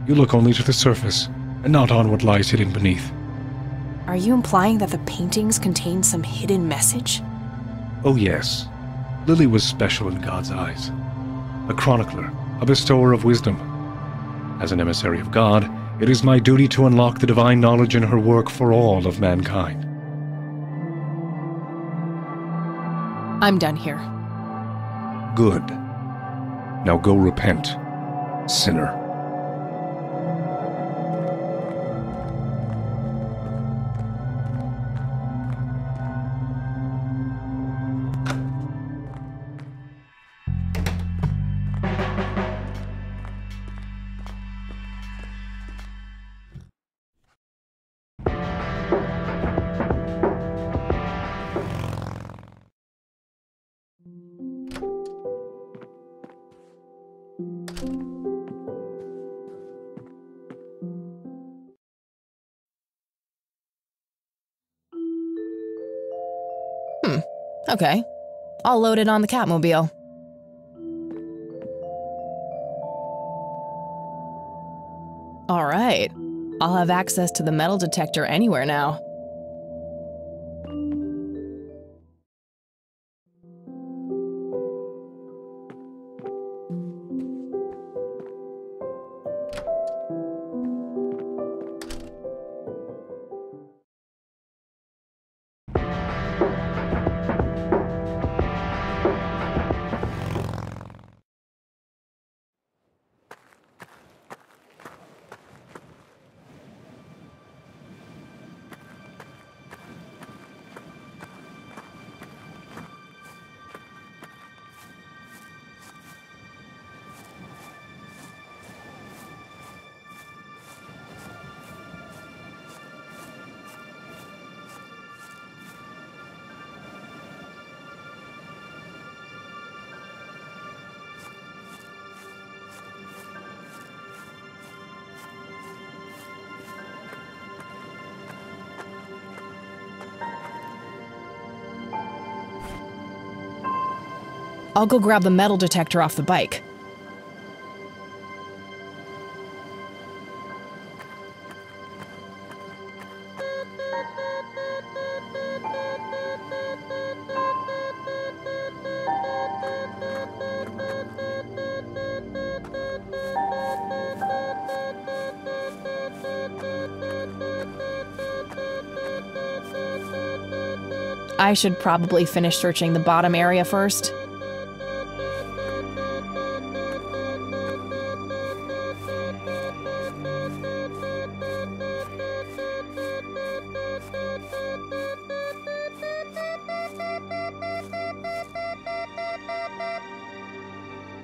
You look only to the surface, and not on what lies hidden beneath. Are you implying that the paintings contain some hidden message? Oh yes. Lily was special in God's eyes. A chronicler, a bestower of wisdom. As an emissary of God, it is my duty to unlock the divine knowledge in her work for all of mankind. I'm done here. Good. Now go repent, sinner. Okay. I'll load it on the Catmobile. All right. I'll have access to the metal detector anywhere now. I'll go grab the metal detector off the bike. I should probably finish searching the bottom area first.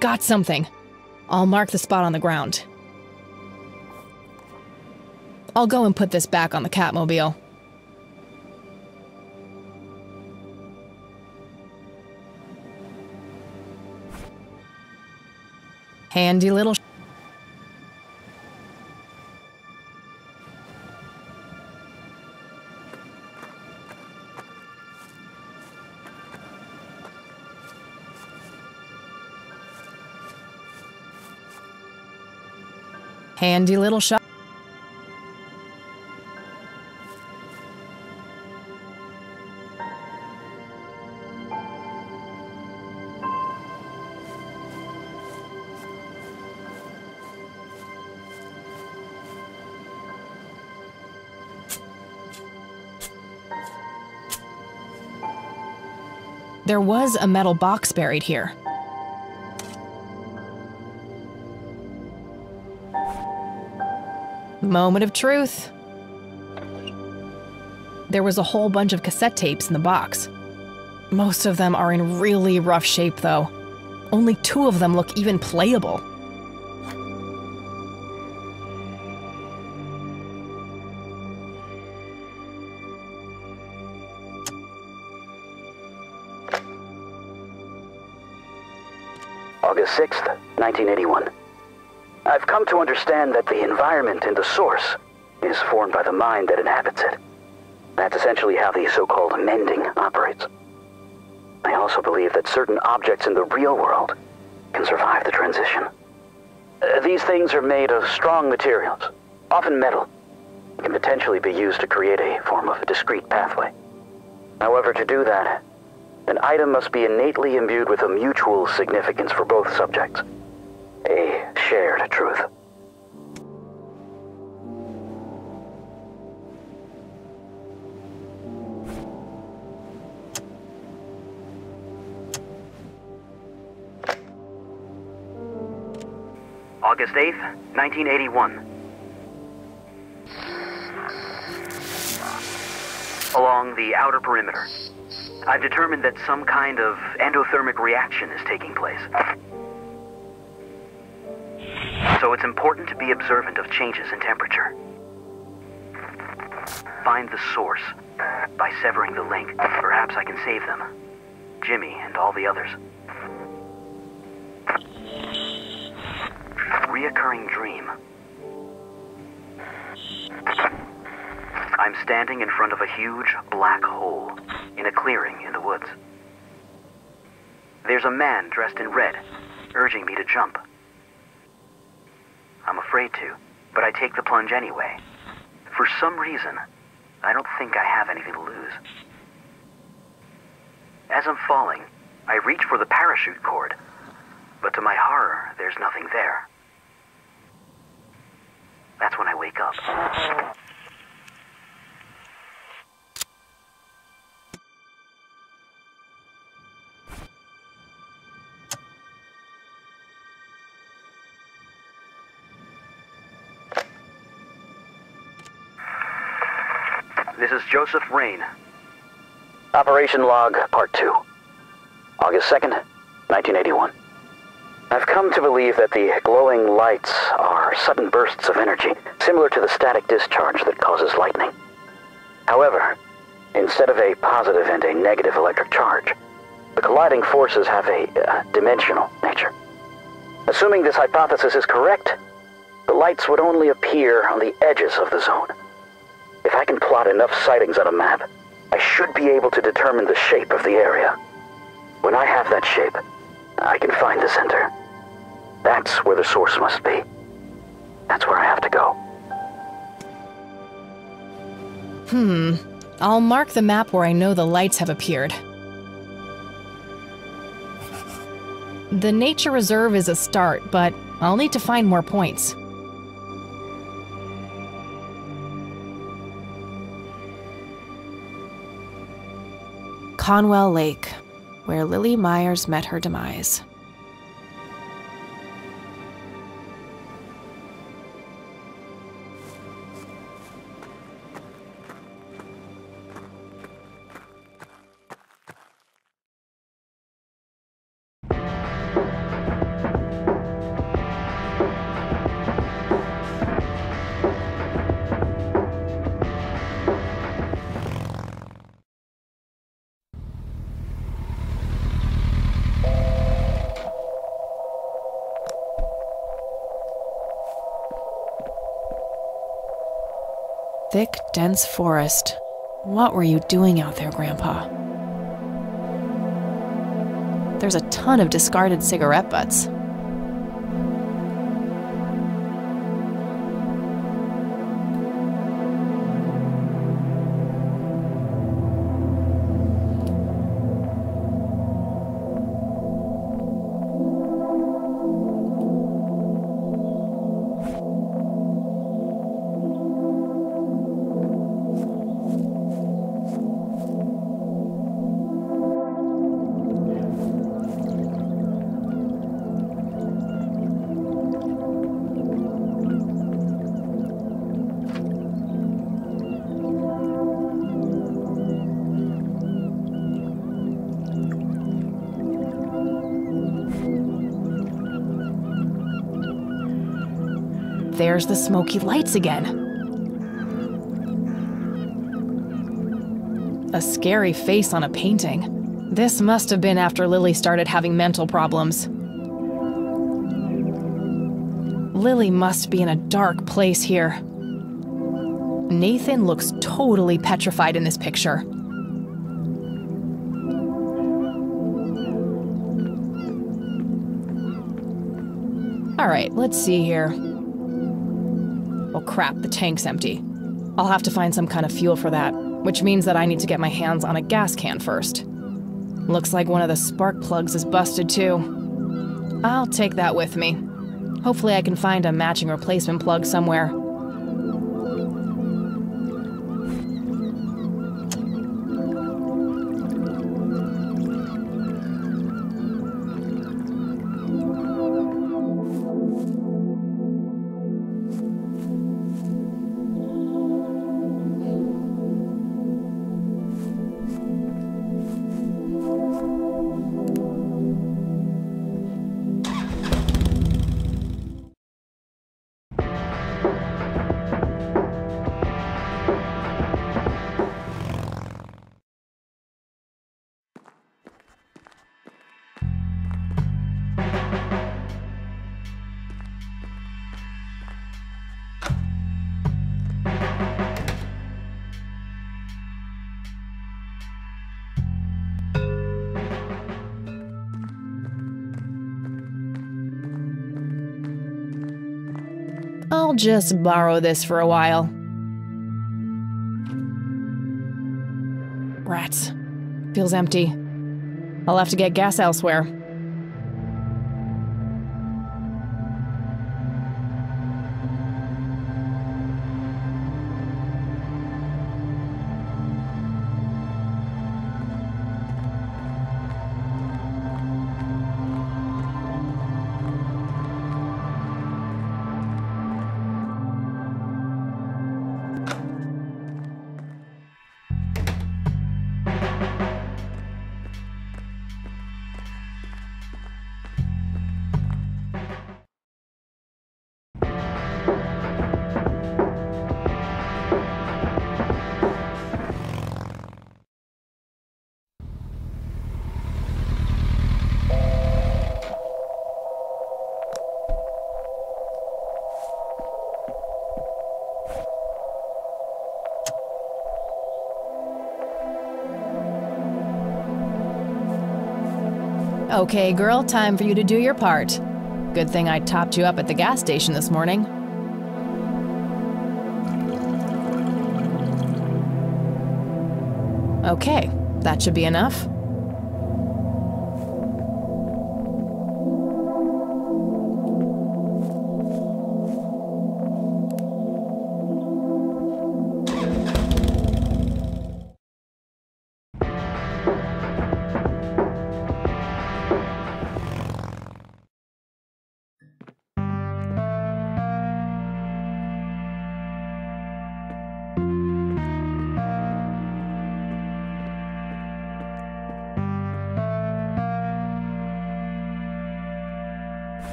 Got something. I'll mark the spot on the ground. I'll go and put this back on the Catmobile. Handy little handy little shop. There was a metal box buried here. Moment of truth. There was a whole bunch of cassette tapes in the box. Most of them are in really rough shape, though. Only 2 of them look even playable. August 6th, 1981. I've come to understand that the environment in the source is formed by the mind that inhabits it. That's essentially how the so-called mending operates. I also believe that certain objects in the real world can survive the transition. These things are made of strong materials, often metal, and can potentially be used to create a form of discrete pathway. However, to do that, an item must be innately imbued with a mutual significance for both subjects. A shared truth. August 8th, 1981. Along the outer perimeter, I've determined that some kind of endothermic reaction is taking place. So it's important to be observant of changes in temperature. Find the source. By severing the link, perhaps I can save them. Jimmy and all the others. Reoccurring dream. I'm standing in front of a huge black hole in a clearing in the woods. There's a man dressed in red, urging me to jump. I'm afraid to, but I take the plunge anyway. For some reason, I don't think I have anything to lose. As I'm falling, I reach for the parachute cord, but to my horror, there's nothing there. That's when I wake up. This is Joseph Rain. Operation Log, Part 2. August 2nd, 1981. I've come to believe that the glowing lights are sudden bursts of energy, similar to the static discharge that causes lightning. However, instead of a positive and a negative electric charge, the colliding forces have a dimensional nature. Assuming this hypothesis is correct, the lights would only appear on the edges of the zone. If I can plot enough sightings on a map, I should be able to determine the shape of the area. When I have that shape, I can find the center. That's where the source must be. That's where I have to go. I'll mark the map where I know the lights have appeared. The nature reserve is a start, but I'll need to find more points. Conwell Lake, where Lily Myers met her demise. Thick, dense forest. What were you doing out there, Grandpa? There's a ton of discarded cigarette butts. There's the smoky lights again. A scary face on a painting. This must have been after Lily started having mental problems. Lily must be in a dark place here. Nathan looks totally petrified in this picture. Alright, let's see here. Oh crap, the tank's empty. I'll have to find some kind of fuel for that, which means that I need to get my hands on a gas can first. Looks like one of the spark plugs is busted too. I'll take that with me. Hopefully I can find a matching replacement plug somewhere. I'll just borrow this for a while. Rats. Feels empty. I'll have to get gas elsewhere. Okay, girl, time for you to do your part. Good thing I topped you up at the gas station this morning. Okay, that should be enough.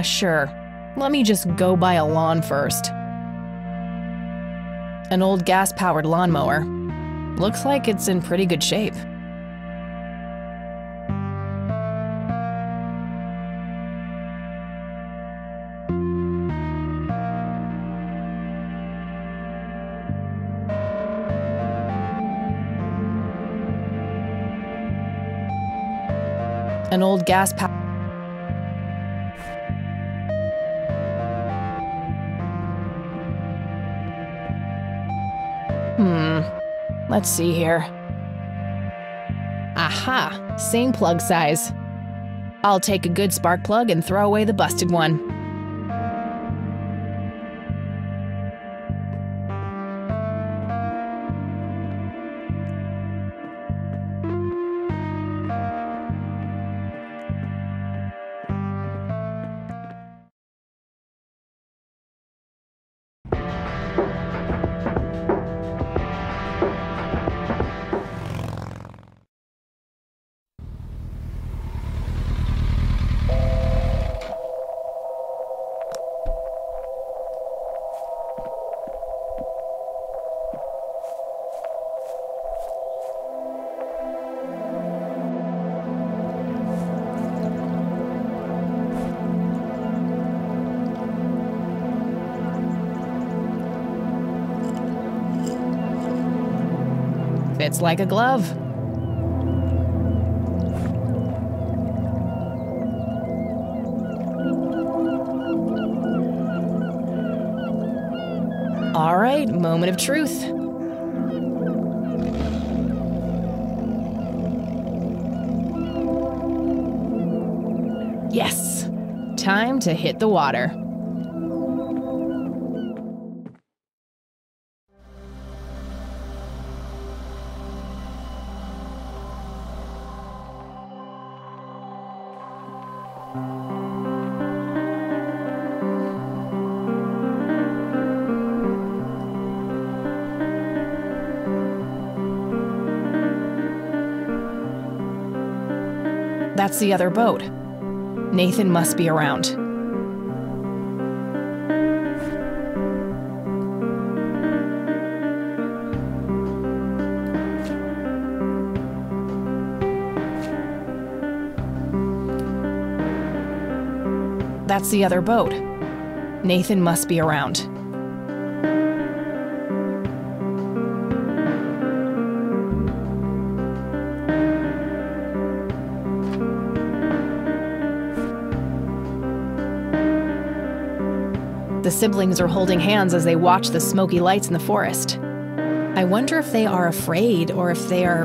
Sure. Let me just go buy a lawn first. An old gas-powered lawnmower. Looks like it's in pretty good shape. An old gas-powered... Let's see here. Aha! Same plug size. I'll take a good spark plug and throw away the busted one. Fits like a glove. All right, moment of truth. Yes, time to hit the water. That's the other boat. Nathan must be around. That's the other boat. Nathan must be around. The siblings are holding hands as they watch the smoky lights in the forest. I wonder if they are afraid or if they are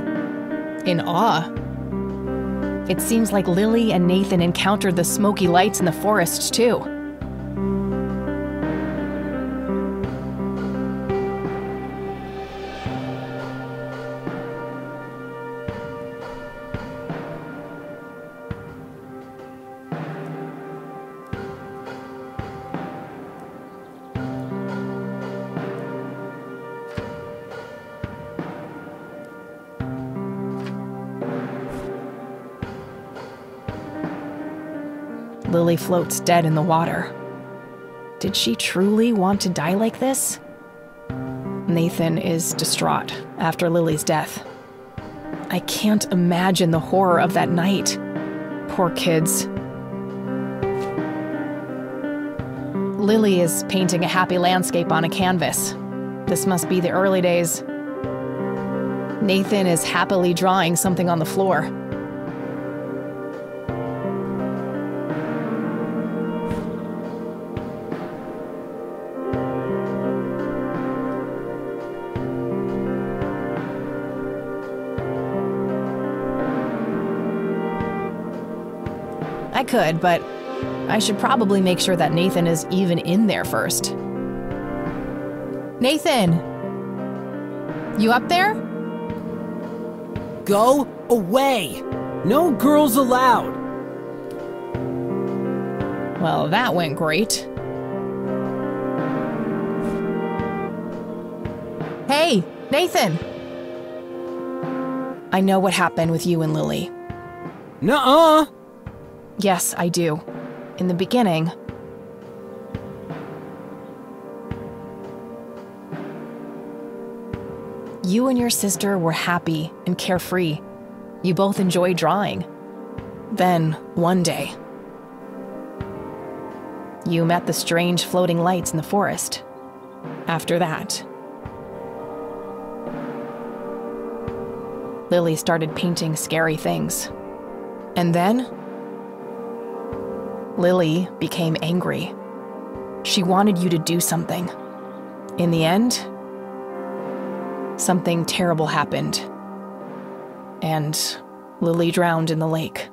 in awe. It seems like Lily and Nathan encountered the smoky lights in the forest too. Lily floats dead in the water. Did she truly want to die like this? Nathan is distraught after Lily's death. I can't imagine the horror of that night. Poor kids. Lily is painting a happy landscape on a canvas. This must be the early days. Nathan is happily drawing something on the floor. I could, but I should probably make sure that Nathan is even in there first. Nathan! You up there? Go away! No girls allowed! Well, that went great. Hey, Nathan! I know what happened with you and Lily. Nuh-uh! Yes, I do. In the beginning, you and your sister were happy and carefree. You both enjoyed drawing. Then, one day, you met the strange floating lights in the forest. After that, Lily started painting scary things. And then, Lily became angry. She wanted you to do something. In the end, something terrible happened, and Lily drowned in the lake.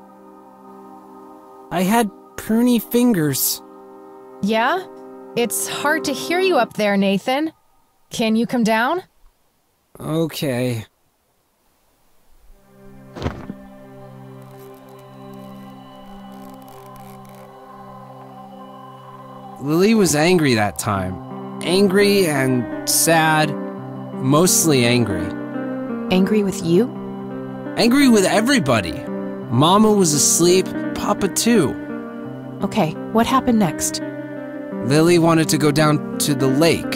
I had pruny fingers. Yeah? It's hard to hear you up there, Nathan. Can you come down? Okay. Lily was angry that time. Angry and sad. Mostly angry. Angry with you? Angry with everybody. Mama was asleep, Papa too. Okay, what happened next? Lily wanted to go down to the lake.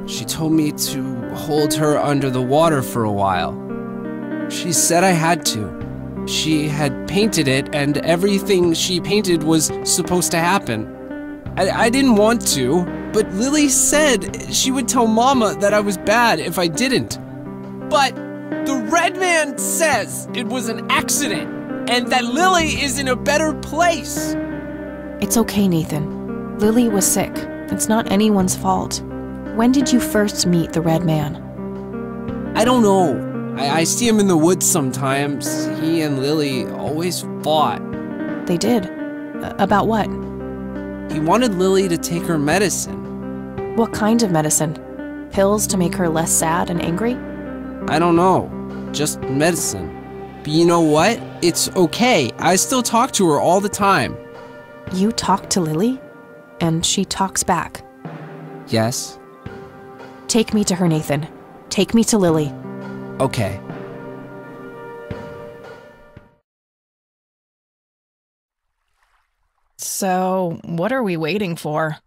She told me to hold her under the water for a while. She said I had to. She had painted it, and everything she painted was supposed to happen. I didn't want to, but Lily said she would tell Mama that I was bad if I didn't. But The red man says it was an accident and that Lily is in a better place. It's okay, Nathan. Lily was sick. It's not anyone's fault. When did you first meet the red man? I don't know. I see him in the woods sometimes. He and Lily always fought. They did? About what? He wanted Lily to take her medicine. What kind of medicine? Pills to make her less sad and angry? I don't know. Just medicine. But you know what? It's okay. I still talk to her all the time. You talk to Lily? And she talks back? Yes. Take me to her, Nathan. Take me to Lily. Okay. So, what are we waiting for?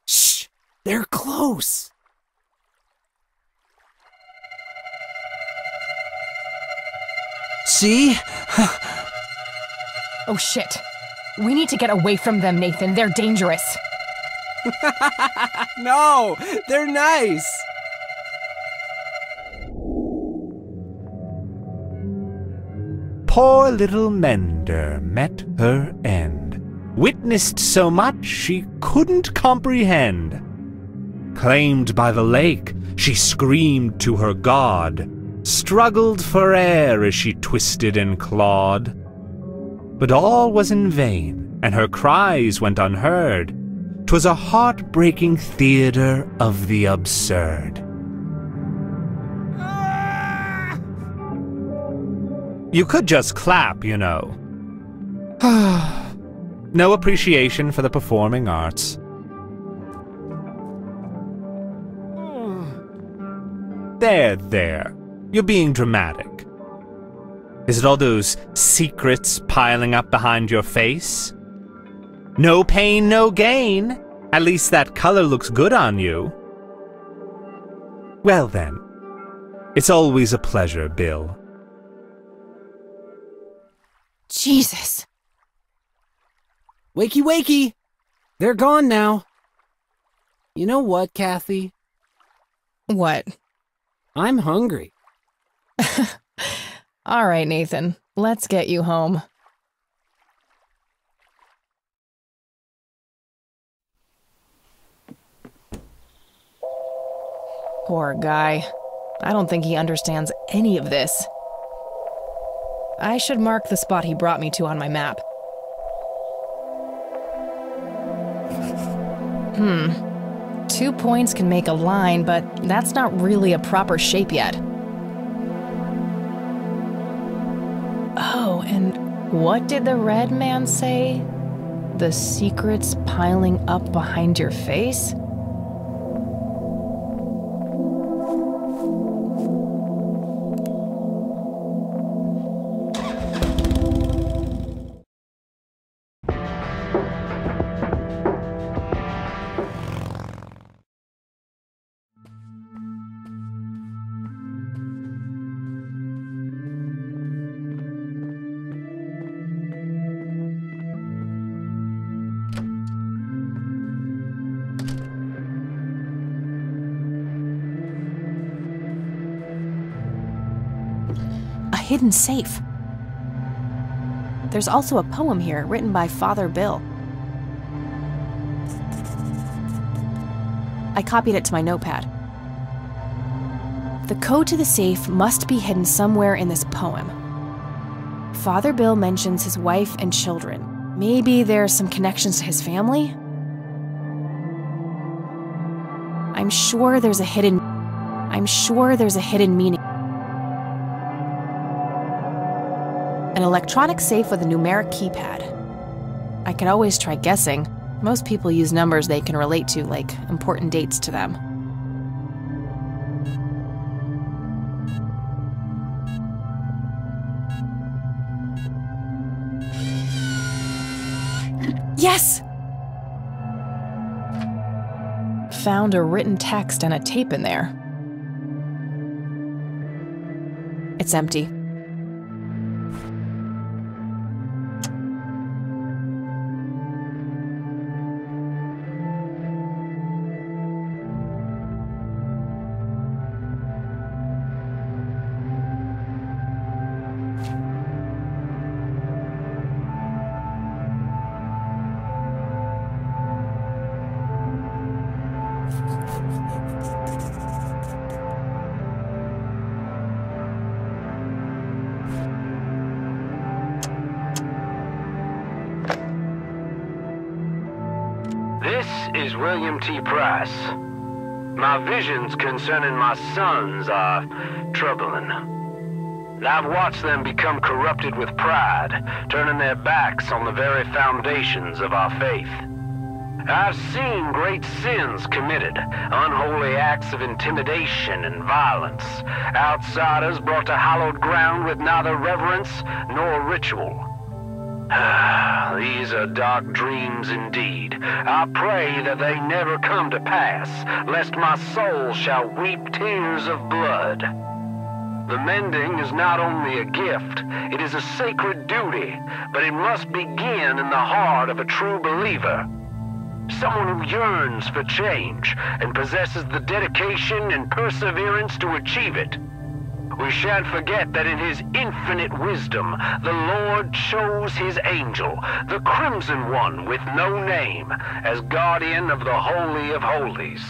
Shh! They're close! See? Oh shit. We need to get away from them, Nathan. They're dangerous. No! They're nice! Poor little Mender met her end, witnessed so much she couldn't comprehend. Claimed by the lake, she screamed to her god, struggled for air as she twisted and clawed. But all was in vain, and her cries went unheard. 'Twas a heartbreaking theater of the absurd. You could just clap, you know. No appreciation for the performing arts. There. You're being dramatic. Is it all those secrets piling up behind your face? No pain, no gain. At least that color looks good on you. Well then, it's always a pleasure, Bill. Jesus. Wakey, wakey! They're gone now. You know what, Kathy? What? I'm hungry. All right, Nathan. Let's get you home. Poor guy. I don't think he understands any of this. I should mark the spot he brought me to on my map. 2 points can make a line, but that's not really a proper shape yet. Oh, and what did the red man say? The secrets piling up behind your face? Hidden safe. There's also a poem here written by Father Bill. I copied it to my notepad. The code to the safe must be hidden somewhere in this poem. Father Bill mentions his wife and children. Maybe there's some connections to his family? I'm sure there's a hidden meaning. An electronic safe with a numeric keypad. I could always try guessing. Most people use numbers they can relate to, like important dates to them. Yes! Found a written text and a tape in there. It's empty. is William T. Price. My visions concerning my sons are troubling. I've watched them become corrupted with pride, turning their backs on the very foundations of our faith. I've seen great sins committed, unholy acts of intimidation and violence, outsiders brought to hallowed ground with neither reverence nor ritual. These are dark dreams indeed. I pray that they never come to pass, lest my soul shall weep tears of blood. The mending is not only a gift, it is a sacred duty, but it must begin in the heart of a true believer. Someone who yearns for change and possesses the dedication and perseverance to achieve it. We shan't forget that in his infinite wisdom, the Lord chose his angel, the Crimson One with no name, as guardian of the Holy of Holies.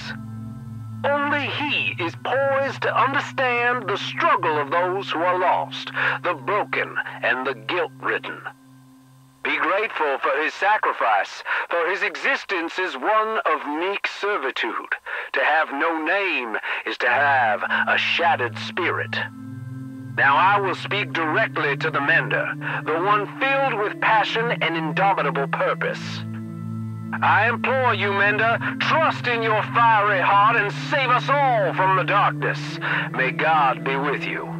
Only he is poised to understand the struggle of those who are lost, the broken, and the guilt-ridden. Be grateful for his sacrifice, for his existence is one of meek servitude. To have no name is to have a shattered spirit. Now I will speak directly to the mender, the one filled with passion and indomitable purpose. I implore you, mender, trust in your fiery heart and save us all from the darkness. May God be with you.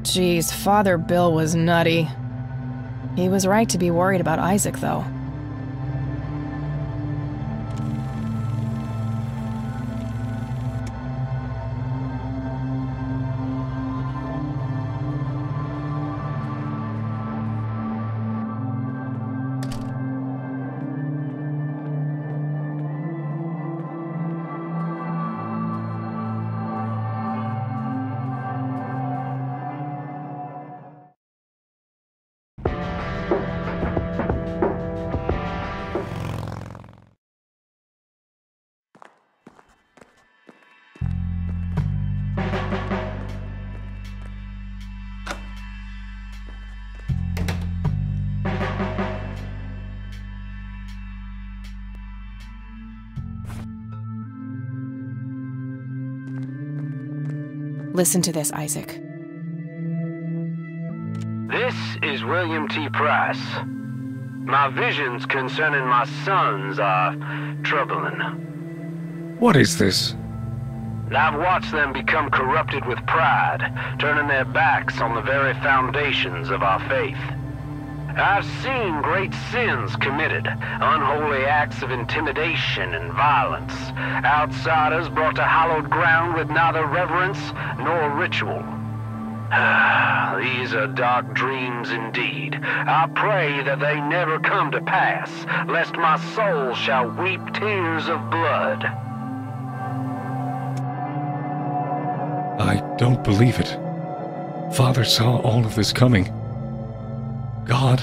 Geez, Father Bill was nutty. He was right to be worried about Isaac, though. Listen to this, Isaac. This is William T. Price. My visions concerning my sons are troubling. What is this? I've watched them become corrupted with pride, turning their backs on the very foundations of our faith. I've seen great sins committed, unholy acts of intimidation and violence, outsiders brought to hallowed ground with neither reverence nor ritual. These are dark dreams indeed. I pray that they never come to pass, lest my soul shall weep tears of blood. I don't believe it. Father saw all of this coming. God,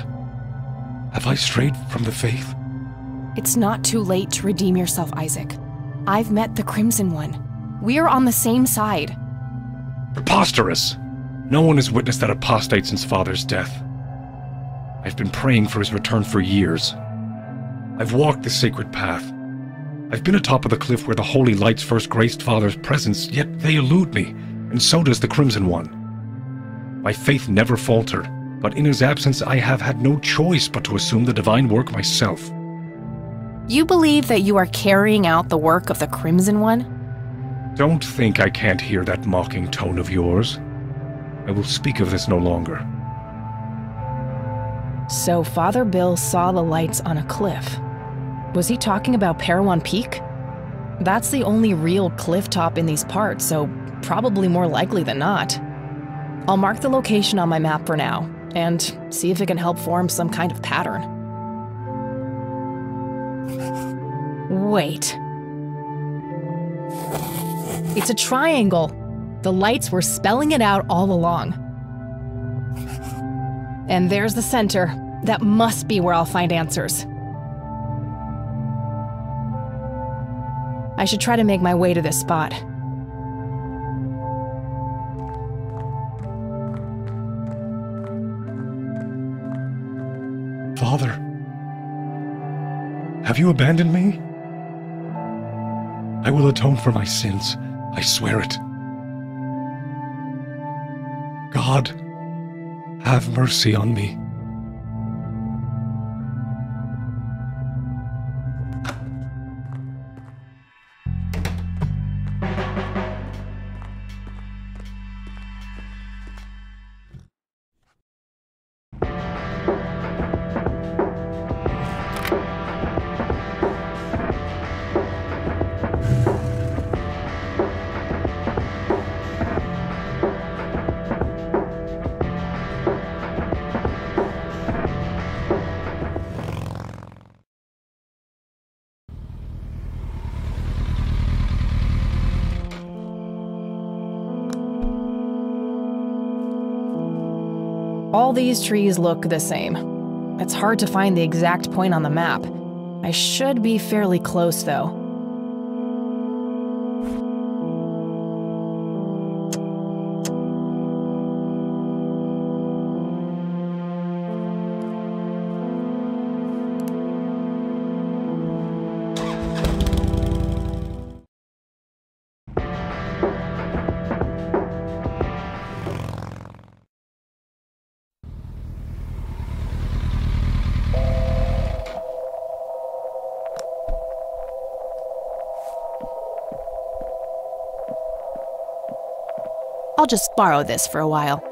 have I strayed from the faith? It's not too late to redeem yourself, Isaac. I've met the Crimson One. We're on the same side. Preposterous! No one has witnessed that apostate since Father's death. I've been praying for his return for years. I've walked the sacred path. I've been atop of the cliff where the holy lights first graced Father's presence, yet they elude me, and so does the Crimson One. My faith never faltered, but in his absence I have had no choice but to assume the divine work myself. You believe that you are carrying out the work of the Crimson One? Don't think I can't hear that mocking tone of yours. I will speak of this no longer. So Father Bill saw the lights on a cliff. Was he talking about Parowan Peak? That's the only real cliff top in these parts, so probably more likely than not. I'll mark the location on my map for now, and see if it can help form some kind of pattern. Wait. It's a triangle. The lights were spelling it out all along. And there's the center. That must be where I'll find answers. I should try to make my way to this spot. Father, have Have you abandoned me? I will atone for my sins. I swear it. God, have mercy on me. All these trees look the same. It's hard to find the exact point on the map. I should be fairly close, though. I'll just borrow this for a while.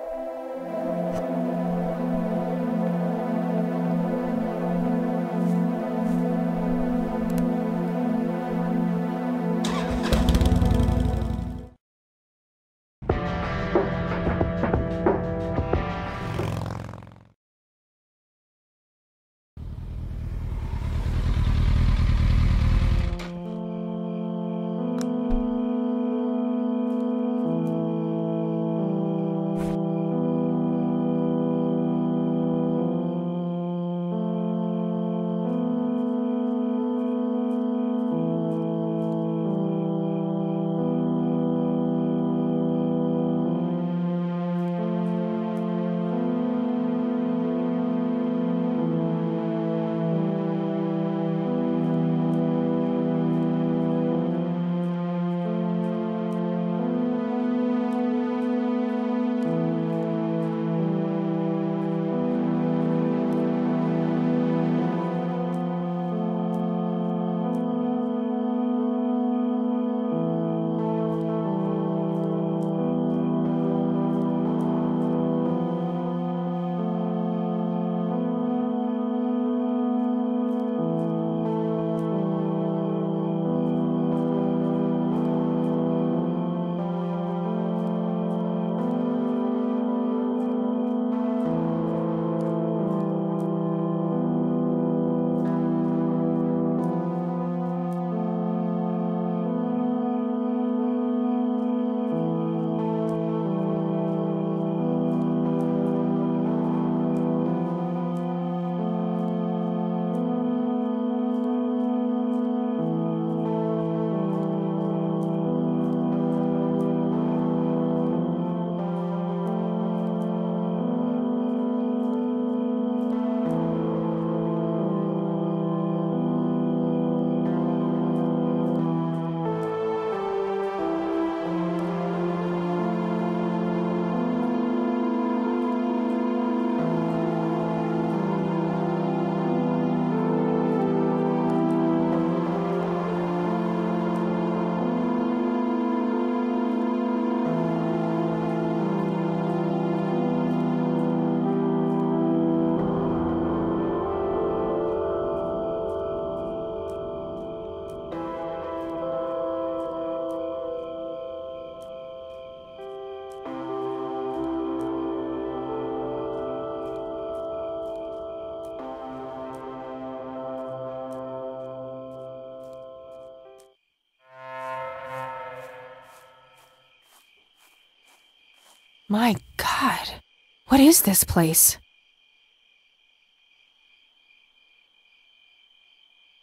My God, what is this place?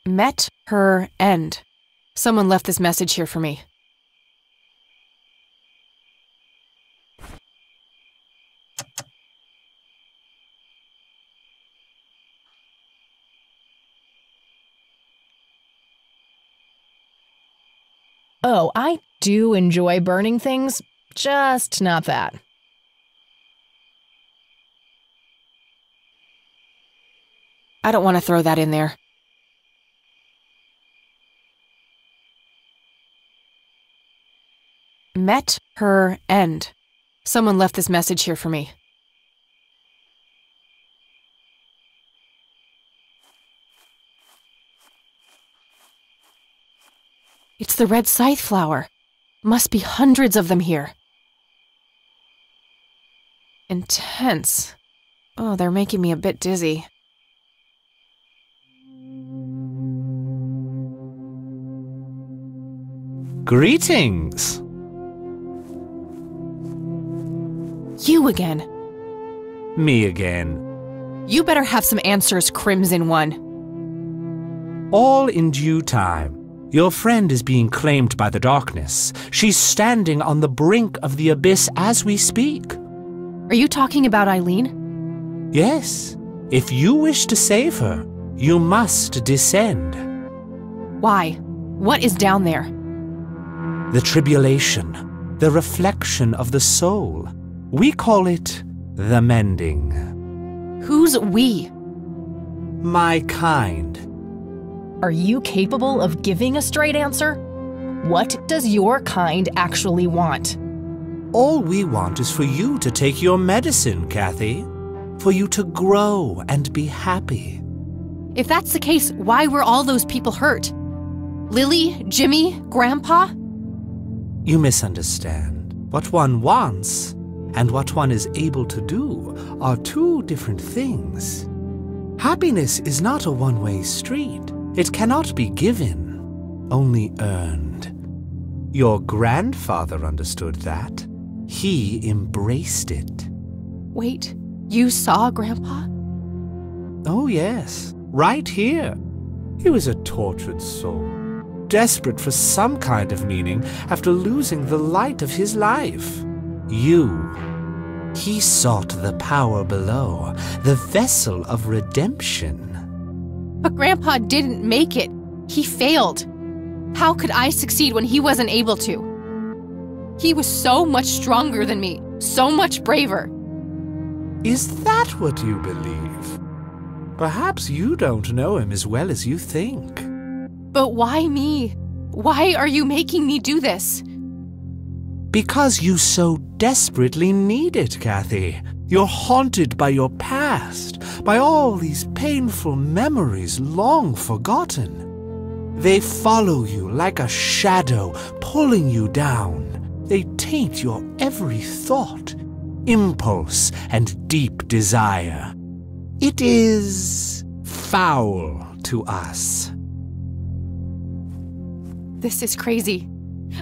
Met her end. Someone left this message here for me. Oh, I do enjoy burning things, just not that. I don't want to throw that in there. Met her end. Someone left this message here for me. It's the red scythe flower. Must be hundreds of them here. Intense. Oh, they're making me a bit dizzy. Greetings! You again. Me again. You better have some answers, Crimson One. All in due time. Your friend is being claimed by the darkness. She's standing on the brink of the abyss as we speak. Are you talking about Eileen? Yes. If you wish to save her, you must descend. Why? What is down there? The tribulation, the reflection of the soul. We call it the mending. Who's we? My kind. Are you capable of giving a straight answer? What does your kind actually want? All we want is for you to take your medicine, Kathy. For you to grow and be happy. If that's the case, why were all those people hurt? Lily, Jimmy, Grandpa? You misunderstand. What one wants and what one is able to do are two different things. Happiness is not a one-way street. It cannot be given, only earned. Your grandfather understood that. He embraced it. Wait, you saw Grandpa? Oh yes, right here. He was a tortured soul, desperate for some kind of meaning after losing the light of his life. He sought the power below, the vessel of redemption. But Grandpa didn't make it. He failed. How could I succeed when he wasn't able to? He was so much stronger than me, so much braver. Is that what you believe? Perhaps you don't know him as well as you think. But why me? Why are you making me do this? Because you so desperately need it, Kathy. You're haunted by your past, by all these painful memories long forgotten. They follow you like a shadow, pulling you down. They taint your every thought, impulse, and deep desire. It is foul to us. This is crazy.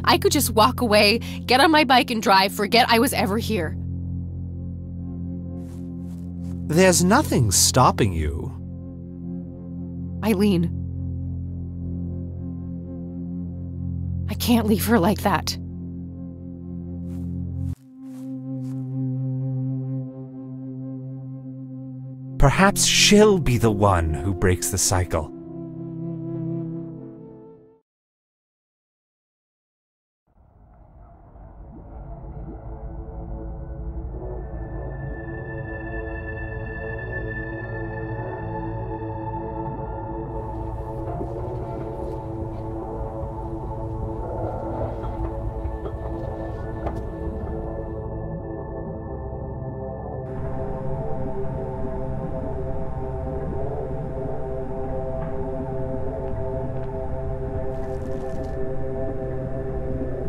I could just walk away, get on my bike and drive, forget I was ever here. There's nothing stopping you. Eileen. I can't leave her like that. Perhaps she'll be the one who breaks the cycle.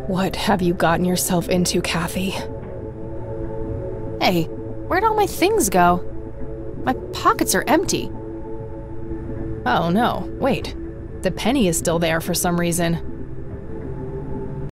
What have you gotten yourself into, Kathy? Hey, where'd all my things go? My pockets are empty. Oh no, wait. The penny is still there for some reason.